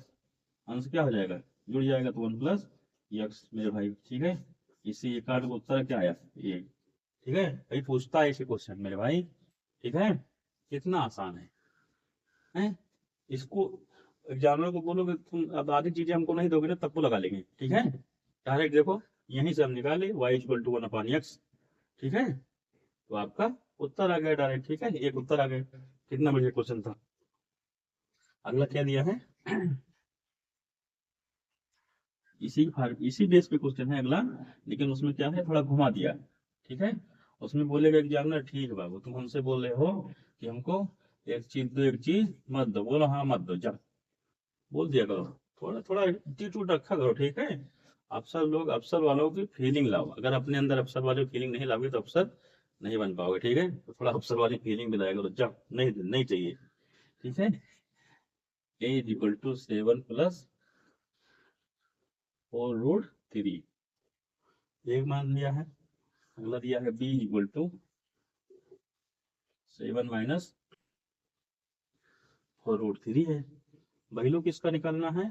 अंश क्या हो जाएगा जुड़ जाएगा, तो 1 प्लस एक्स मेरे भाई। ठीक है, इसी एक कार्ड का उत्तर क्या आया ये। ठीक है भाई, पूछता है ऐसे क्वेश्चन मेरे भाई। ठीक है, कितना आसान है? इसको एग्जामिनर को बोलोगे तुम अब आधी चीजें हमको नहीं दोगे ना तब तो लगा लेंगे। ठीक है, डायरेक्ट देखो यहीं से हम निकाले y equal to 1 upon x. ठीक है, तो आपका उत्तर आ गया डायरेक्ट। ठीक है, एक उत्तर आ गया, कितना बढ़िया क्वेश्चन था। अगला क्या दिया है इसी बेस पे क्वेश्चन है अगला, लेकिन उसमें क्या है, थोड़ा घुमा दिया। ठीक है, उसमें बोलेगा एग्जामिनर ठीक है बाबू, तुम हमसे बोल रहे हो कि हमको एक चीज दो, एक चीज मत दो। बोलो हाँ मत दो, जा बोल दिया करो। थोड़ा थोड़ा एटीट्यूड रखा करो। ठीक है, अफसर लोग, अफसर वालों की फीलिंग लाओ। अगर अपने अंदर अफसर वाली फीलिंग नहीं लाओगे तो अफसर नहीं बन पाओगे। ठीक है, तो थोड़ा अफसर वाली फीलिंग भी लाया करो। जा, नहीं नहीं चाहिए। ठीक है, a is equal to 7 plus 4√3, एक मान दिया है। अगला दिया है b इक्वल टू 7 माइनस 4√3 है। वैल्यू किसका निकालना है,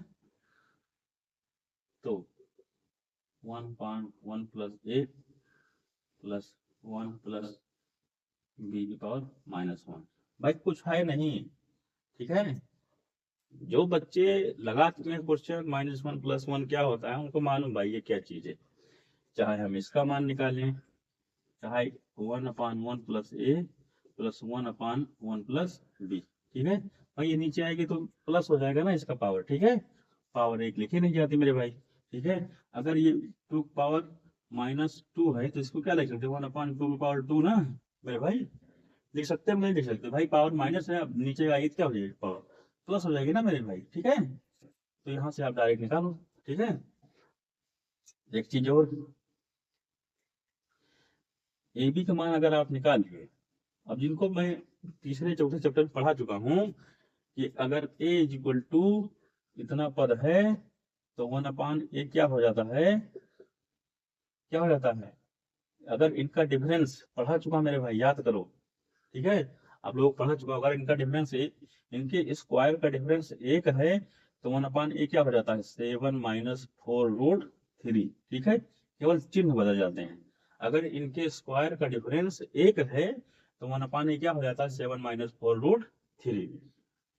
तो 1 plus a plus 1 plus b की पावर -1। भाई कुछ है नहीं। ठीक है, जो बच्चे लगा चुके हैं क्वेश्चन -1 प्लस 1 क्या होता है उनको मालूम भाई ये क्या चीज है। चाहे हम इसका मान निकालें, चाहे 1/1 plus a plus 1/1 plus b। ठीक है, और ये नीचे आएगी तो प्लस हो जाएगा ना इसका पावर। ठीक है, पावर एक लिखी नहीं जाती मेरे भाई। ठीक है, अगर ये 2 पावर -2 है तो इसको क्या लिख सकते हैं, 1/2 पावर 2 ना मेरे भाई। लिख सकते हैं, नहीं लिख सकते भाई, पावर माइनस है, अब नीचे आएगी क्या हो जाएगी, पावर प्लस हो जाएगी ना मेरे भाई। ठीक है, तो यहाँ से आप डायरेक्ट निकालो। ठीक है, एक चीज और, ए बी का मान अगर आप निकाल लिए, अब जिनको मैं तीसरे चौथे चैप्टर में पढ़ा चुका हूँ कि अगर a इज इक्वल टू इतना पद है तो 1/a क्या हो जाता है, क्या हो जाता है, अगर इनका डिफरेंस पढ़ा चुका मेरे भाई, याद करो। ठीक है, आप लोग पढ़ा चुका, अगर इनका डिफरेंस इनके स्क्वायर का डिफरेंस 1 है तो 1/a क्या हो जाता है, 7 माइनस 4√3। ठीक है, केवल चिन्ह बदल जाते हैं। अगर इनके स्क्वायर का डिफरेंस 1 है तो 1/a क्या हो जाता है, 7 माइनस 4√3।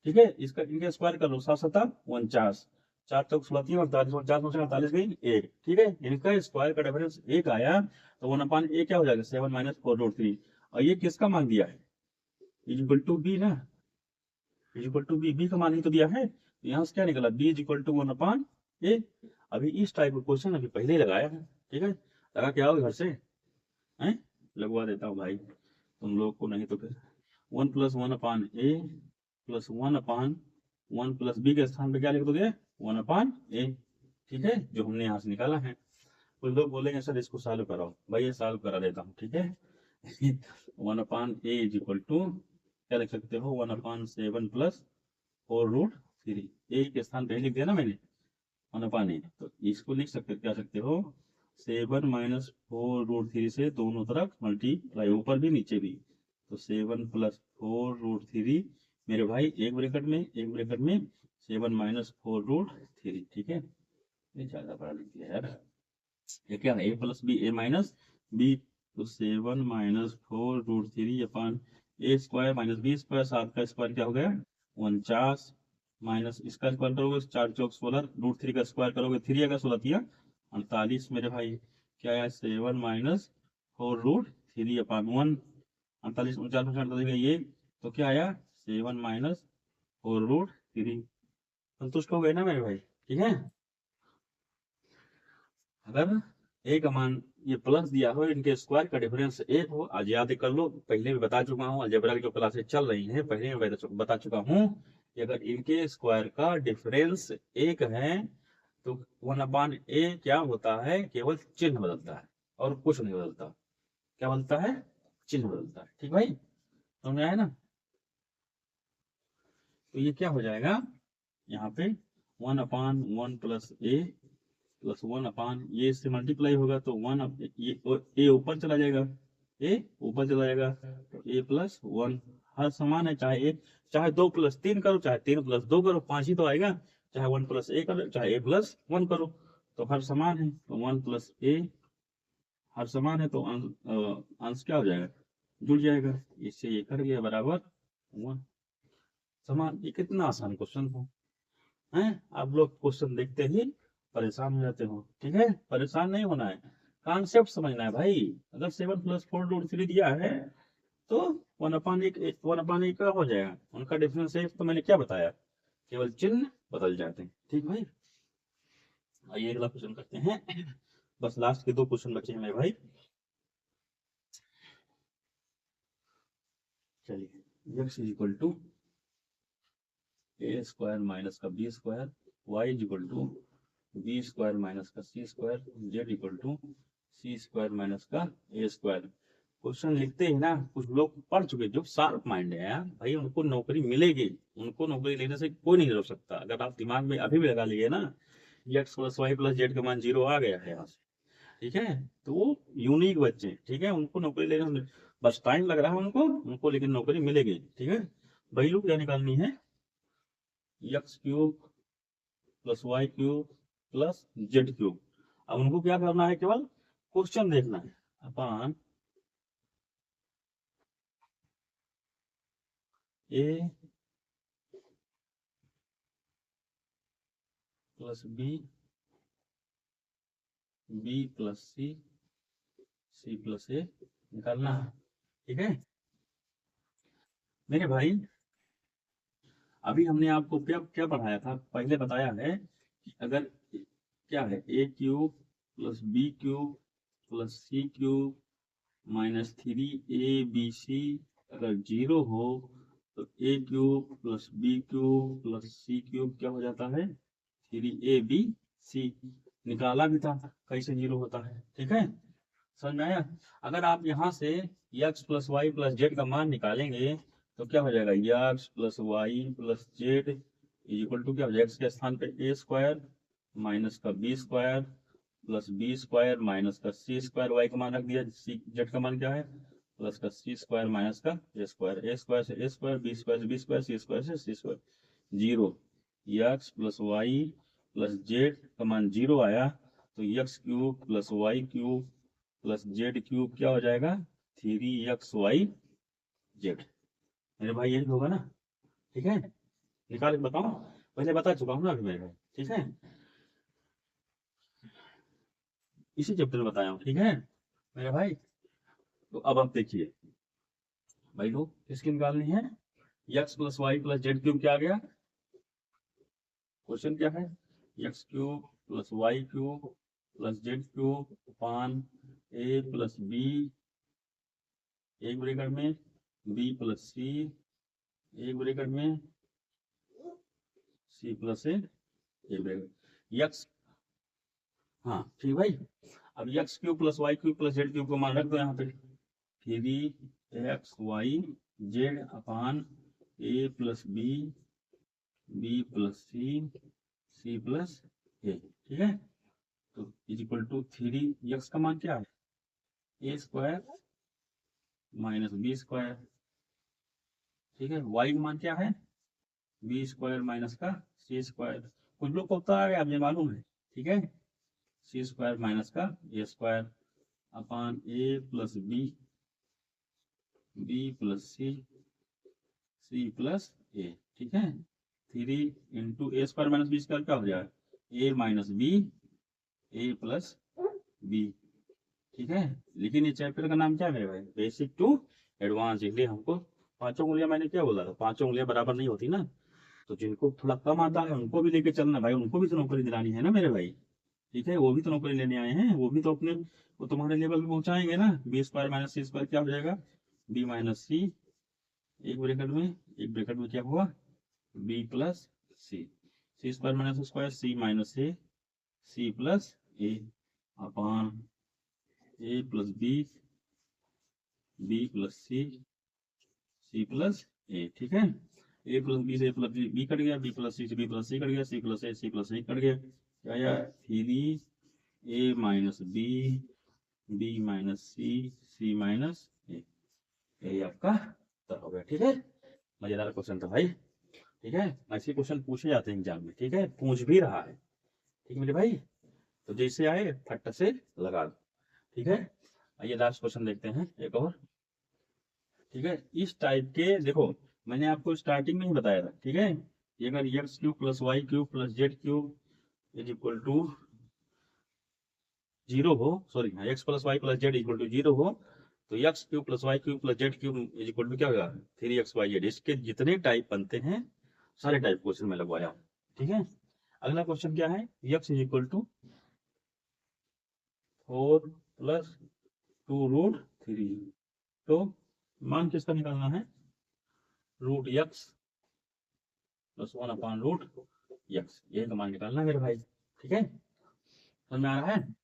ठीक है, इसका इनके स्क्वायर कर लो, 7×7 = 49, 4×3 = 48, 49 गई 1। ठीक है, इनका स्क्वायर का डिफरेंस 1 आया तो 1/a क्या हो जाएगा, 7 माइनस 4√3। और ये किसका मान दिया है, इज इक्वल टू बी ना, is equal to b, b का मान ही तो दिया है। तो यहाँ से क्या निकला, B is equal to 1/a। अभी इस टाइप का क्वेश्चन अभी पहले ही लगाया है। ठीक है, लगा के आओगे घर से, हैं लगवा देता हूँ भाई तुम लोग को, नहीं तो फिर 1 + 1/a प्लस 1/1 प्लस b के स्थान पे क्या लिख दोगे, 1/a। ठीक है, जो हमने यहाँ से निकाला है। कुछ लोग बोलेंगे सर इसको सॉल्व कराओ, भाई ये सॉल्व करा देता हूँ। ठीक है 1/a इज इक्वल टू क्या लिख सकते हो, 1/7 प्लस 4√3। a के स्थान पे लिख दिया ना मैंने 1/a, तो इसको लिख सकते, क्या सकते हो, 7 माइनस 4√3 से दोनों तरफ मल्टीप्लाई, ऊपर भी नीचे भी, तो 7 प्लस 4√3 मेरे भाई, एक ब्रैकेट में 7 माइनस 4√3। ठीक है, ये ज्यादा बड़ा लिख दिया यार, ये क्या है, a plus b, a minus b, तो 7 माइनस 4√3 अपन a square minus b square, 7 का स्क्वायर क्या हो गया 49, माइनस इसका स्क्वायर करोगे 4 चौक 16, √3 का स्क्वायर करोगे 3 आएगा, 16 48 मेरे भाई, क्या है 7 माइनस 4√3/1, 48 49 ये, तो क्या आया 7 माइनस 4√3। संतुष्ट हो गए ना मेरे भाई। ठीक है, अगर a का मान ये प्लस दिया हो, इनके स्क्वायर का डिफरेंस 1 हो, आज याद कर लो, पहले भी बता चुका हूँ, अलजेब्रा की जो क्लासेस चल रही हैं पहले भी बता चुका हूँ कि अगर इनके स्क्वायर का डिफरेंस 1 है तो 1/a क्या होता है, केवल चिन्ह बदलता है और कुछ नहीं बदलता। क्या बदलता है, चिन्ह बदलता है। ठीक भाई, समझ में आया ना। तो ये क्या हो जाएगा, यहाँ पे 1/1 प्लस a प्लस 1/, ये इससे मल्टीप्लाई होगा तो 1, ये a ऊपर चला जाएगा, a ऊपर चला जाएगा, तो a प्लस 1 हर समान है, चाहे 1 चाहे 2 + 3 करो, चाहे 3 + 2 करो, 5 ही तो आएगा, चाहे 1 + a करो, चाहे a + 1 करो, तो हर समान है, तो 1 + a हर समान है, तो अंश क्या हो जाएगा, जुड़ जाएगा, इससे ये कर गया बराबर 1 समान। ये कितना आसान क्वेश्चन हो, हैं आप लोग क्वेश्चन देखते ही परेशान हो जाते हो। ठीक है, परेशान नहीं होना है, कॉन्सेप्ट समझना है भाई। अगर 7 + 4√3 दिया है तो 1/1 का हो जाएगा, उनका डिफरेंस है, तो मैंने क्या बताया, केवल चिन्ह बदल जाते हैं। ठीक भाई, आइए अगला क्वेश्चन करते हैं। बस लास्ट के 2 क्वेश्चन बचे हैं मेरे भाई। चलिए, x is equal to a square minus का b square, y is equal to b square minus का c square, z equal to c square minus का ए स्क्वायर। क्वेश्चन लिखते हैं ना, कुछ लोग पढ़ चुके जो शार्प माइंड है यार भाई, उनको नौकरी मिलेगी। उनको नौकरी लेने से कोई नहीं रोक सकता। अगर आप दिमाग में अभी भी लगा लिए ना x plus Y plus Z का मान 0 आ गया है यहाँ से, ठीक है, तो वो यूनिक बच्चे, ठीक है, उनको नौकरी लेने में बस टाइम लग रहा है उनको लेकिन नौकरी मिलेगी। ठीक है, वैल्यू क्या निकालनी है, x cube plus y cube plus z cube. अब उनको क्या करना है, केवल क्वेश्चन देखना है। अपन a plus b, b plus c, c plus a निकालना है। ठीक है मेरे भाई, अभी हमने आपको क्या क्या पढ़ाया था, पहले बताया है कि अगर क्या है ए cube plus B cube plus सी क्यूब माइनस 3abc अगर 0 हो तो ए cube plus B cube plus सी क्यूब क्या हो जाता है, 3abc। निकाला भी था कैसे 0 होता है। ठीक है, समझ में आया। अगर आप यहाँ से x plus Y plus Z का मान निकालेंगे तो क्या हो जाएगा, x plus Y plus z equal to क्या हो जाएगा, x के स्थान पे ए स्क्वायर माइनस का b square plus B square minus का सी स्क्वायर, वाई का मान रख दिया, सी जेड का मान क्या है, प्लस का सी स्क्वायर माइनस का ए स्क्वायर, ए स्क्वायर से ए स्क्वायर, बी स्क्वायर से बी स्क्वायर, सी स्क्वायर से c square, 0। X plus Y plus Z का मान 0 आया तो x cube plus y cube plus z cube क्या हो जाएगा, 3xy जेड। मेरे भाई यही होगा ना। ठीक है, निकाल के बताओ, पहले बता चुका हूँ ना अभी मेरे भाई। ठीक है, इसी चैप्टर में बताया हूँ। ठीक है मेरे भाई, तो अब आप देखिए भाई लोग, किसकी निकालनी है, x plus Y plus z cube क्या आ गया, क्वेश्चन क्या है, x cube plus y cube plus z cube upon a plus b एक ब्रैकेट में, बी प्लस सी एक ब्रैकेट में, सी प्लस ए एक ब्रैकेट एक्स। हाँ ठीक भाई, अब x cube plus y cube plus z cube को मान रख दो यहाँ पे, 3xy z upon a plus b, b plus c, c plus a. ठीक है, तो इज इक्वल टू 3x का मान क्या है, ए स्क्वायर माइनस बी स्क्वायर। ठीक है, y का मान क्या है, बी स्क्वायर माइनस का सी स्क्वायर। कुछ लोग को होता है, मुझे मालूम है। ठीक है, सी स्क्वायर माइनस का a square upon a plus b, b plus c, c plus a. ठीक है, 3 इंटू ए स्क्वायर माइनस बी स्क्वायर क्या हो जाएगा, ए माइनस बी, ए प्लस बी। ठीक है, लेकिन ये चैप्टर का नाम क्या है मेरे भाई, बेसिक टू एडवांस। इसलिए हमको पांचों उंगलियां, मैंने क्या बोला था, पांचों उंगलियां बराबर नहीं होती ना, तो जिनको थोड़ा कम आता है उनको भी लेके चलना भाई, उनको भी तो नौकरी दिलानी है ना मेरे भाई। ठीक है, वो भी तो नौकरी लेने आए हैं, वो भी तो अपने, वो तुम्हारे लेवल पे पहुंचाएंगे ना। बी स्क्वायर माइनस सी स्क्वायर क्या हो जाएगा, बी माइनस सी एक ब्रैकेट में, एक ब्रैकेट में क्या हुआ, B plus c, C square minus square C minus A, C plus A upon a plus b, b plus c, c plus a. ठीक है, ए प्लस बी से ए प्लस बी कट गया, बी प्लस सी से बी प्लस सी कट गया, सी प्लस ए, सी प्लस ए कट गया, क्या आया, 3 ए माइनस बी, बी माइनस सी, सी माइनस ए। यही आपका उत्तर हो गया। ठीक है, मजेदार क्वेश्चन था भाई। ठीक है, ऐसे क्वेश्चन पूछे जाते हैं एग्जाम में। ठीक है, पूछ भी रहा है। ठीक है मेरे भाई, तो जैसे आए फट से लगा दो। ठीक है, आइए लास्ट क्वेश्चन देखते हैं एक और। ठीक है, इस टाइप के देखो, मैंने आपको स्टार्टिंग में ही बताया था। ठीक है, ये अगर x cube plus y cube plus z cube is equal to 0 हो, sorry x plus Y plus z equal to 0 हो, तो x cube plus y cube plus z cube is equal to क्या होगा, 3xy जेड। इसके जितने टाइप बनते हैं सारे टाइप क्वेश्चन में लगवाया हूँ। ठीक है, अगला क्वेश्चन क्या है, x is equal to 4 plus 2√3। तो मान किसका निकालना है, √x प्लस 1/√x, ये का मान निकालना है मेरे भाई। ठीक है, समझ में आ रहा है।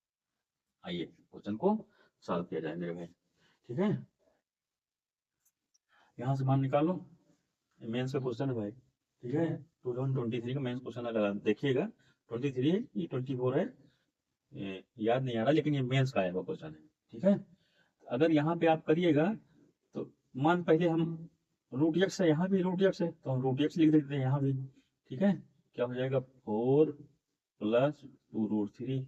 आइए क्वेश्चन को सॉल्व किया जाए मेरे भाई। ठीक है, यहाँ से मान निकालो, मेंस का क्वेश्चन है भाई। ठीक है, 2023 का मेंस क्वेश्चन लगा देखिएगा, 23 है कि 24 है याद नहीं आ रहा, लेकिन ये मेंस का आएगा क्वेश्चन है। ठीक है, अगर यहाँ पे आप करिएगा तो मान पहले हम √x है, यहाँ भी √x है तो हम √x लिख देते हैं यहाँ भी। ठीक है, क्या हो जाएगा 4 प्लस 2√3।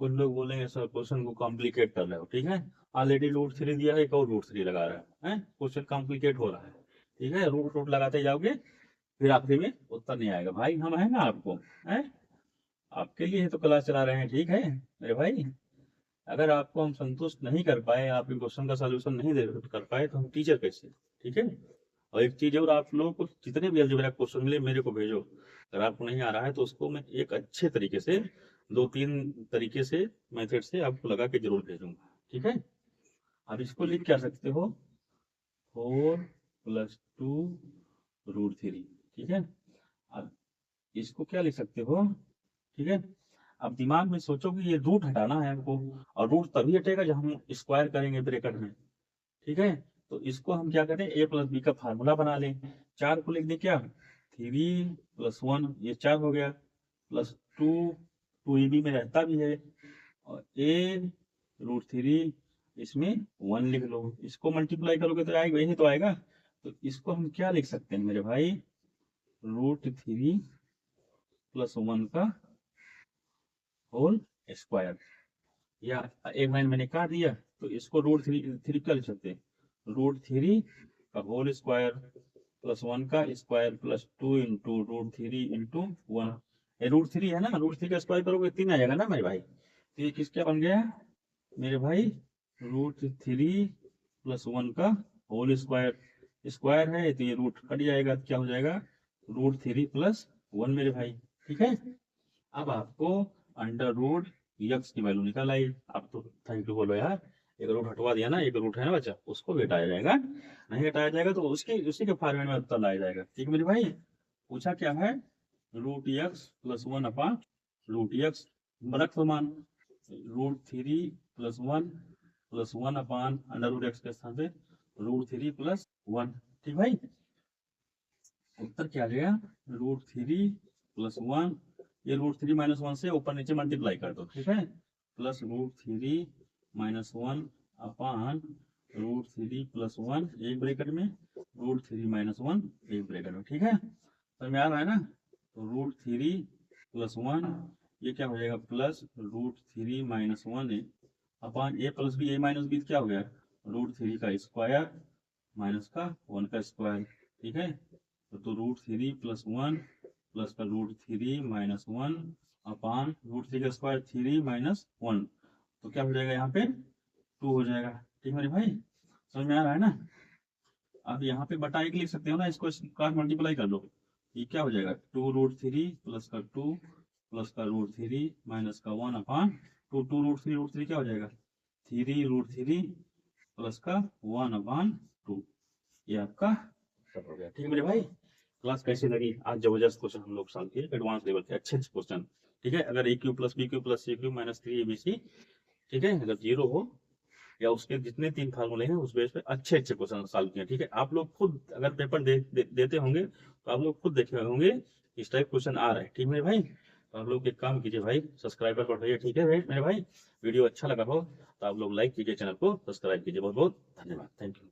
कुछ लोग बोलेंगे सर क्वेश्चन को कॉम्प्लिकेट कर रहे हो। ठीक है, ऑलरेडी √3 दिया है, एक और √3 लगा रहा है, क्वेश्चन कॉम्प्लिकेट हो रहा है। ठीक है, रूट लगाते जाओगे फिर आखिरी में उत्तर नहीं आएगा। भाई हम है ना आपको, है आपके लिए तो क्लास चला रहे हैं। ठीक है मेरे भाई, अगर आपको हम संतुष्ट नहीं कर पाए, आपके क्वेश्चन का सॉल्यूशन नहीं दे कर पाए तो हम टीचर कैसे। ठीक है, और एक चीज और, आप लोगों को जितने भी अलजेब्रा क्वेश्चन मिले मेरे को भेजो। अगर आपको नहीं आ रहा है तो उसको मैं एक अच्छे तरीके से 2-3 तरीके से मेथड से आपको लगा के जरूर भेजूंगा। ठीक है, आप इसको लिख क्या सकते हो, 4 प्लस 2√3। ठीक है, अब इसको क्या लिख सकते हो। ठीक है, अब दिमाग में सोचो कि ये रूट हटाना है हमको, और रूट तभी हटेगा जब हम स्क्वायर करेंगे ब्रैकेट में। ठीक है, तो इसको हम क्या करें, a प्लस बी का फार्मूला बना लें। 4 को लिख दें क्या, 3 + 1, ये 4 हो गया, प्लस 2 ab में रहता भी है, और a√3 इसमें 1 लिख लो। इसको मल्टीप्लाई करोगे तो आएगा, यही तो आएगा। तो इसको हम क्या लिख सकते हैं मेरे भाई, √3 + 1 का होल स्क्वायर, या एक लाइन मैंने काट दिया तो इसको √3 क्या लिख सकते हैं, √3 का होल स्क्वायर प्लस 1 का स्क्वायर प्लस 2 × √3 × 1। √3 है ना, √3 का स्क्वायर करोगे 3 आ जाएगा ना मेरे भाई। तो ये किसका बन गया मेरे भाई, √3 + 1 का होल स्क्वायर। स्क्वायर है तो ये रूट कट जाएगा, क्या हो जाएगा, √3 + 1 मेरे भाई। ठीक है, अब आपको √x की वैल्यू निकल आई। आप तो थैंक यू बोलो यार, एक रूट हटवा दिया ना, एक रूट है ना बच्चा, उसको भी हटाया जाएगा, नहीं हटाया जाएगा तो उसी के फॉर्मेट में उत्तर लाया जाएगा। ठीक मेरे भाई, पूछा क्या है, √x + 1/√x रख दो मान, √3 + 1 + 1/√x के स्थान पे √3 + 1। ठीक भाई, उत्तर क्या आ गया, √3 + 1, ये √3 - 1 से ऊपर नीचे मल्टीप्लाई कर दो। ठीक है, प्लस √3 - 1/√3 + 1 एक ब्रैकेट में, √3 - 1 एक ब्रैकेट में। ठीक है, समझ में आ रहा है ना। तो √3 + 1 ये क्या हो जाएगा, plus √3 - 1 upon a + b, a - b क्या हो गया, √3 का स्क्वायर माइनस का 1 का स्क्वायर। ठीक है, तो √3 + 1 प्लस का √3 - 1 अपान √3 का स्क्वायर 3 - 1, तो क्या हो जाएगा यहाँ पे 2 हो जाएगा। ठीक मेरे भाई, समझ में आ रहा है ना। आप यहाँ पे बटा 1 लिख सकते हो ना, इसको क्रॉस मल्टीप्लाई कर लो, ये क्या हो जाएगा, 2√3 प्लस का 2 प्लस का √3 माइनस का 1/2, 2√3 क्या हो जाएगा, 3√3 प्लस का 1/2, ये आपका सब हो गया। ठीक है मेरे भाई, क्लास कैसी लगी, आज जबरदस्त क्वेश्चन हम लोग सॉल्व किए, एडवांस लेवल के अच्छे क्वेश्चन। ठीक है, अगर a³ + b³ + c³ - 3abc, ठीक है, अगर 0 हो या उसके जितने 3 फार्मूले हैं उस बेस पे अच्छे क्वेश्चन सॉल्व किए। ठीक है, आप लोग खुद अगर पेपर देते होंगे तो आप लोग खुद देखे होंगे इस टाइप क्वेश्चन आ रहे हैं। ठीक मेरे भाई, तो आप लोग एक काम कीजिए भाई, सब्सक्राइबर बढ़ाइए। ठीक है मेरे भाई, वीडियो अच्छा लगा हो तो आप लोग लाइक कीजिए, चैनल को सब्सक्राइब कीजिए। बहुत बहुत धन्यवाद, थैंक यू।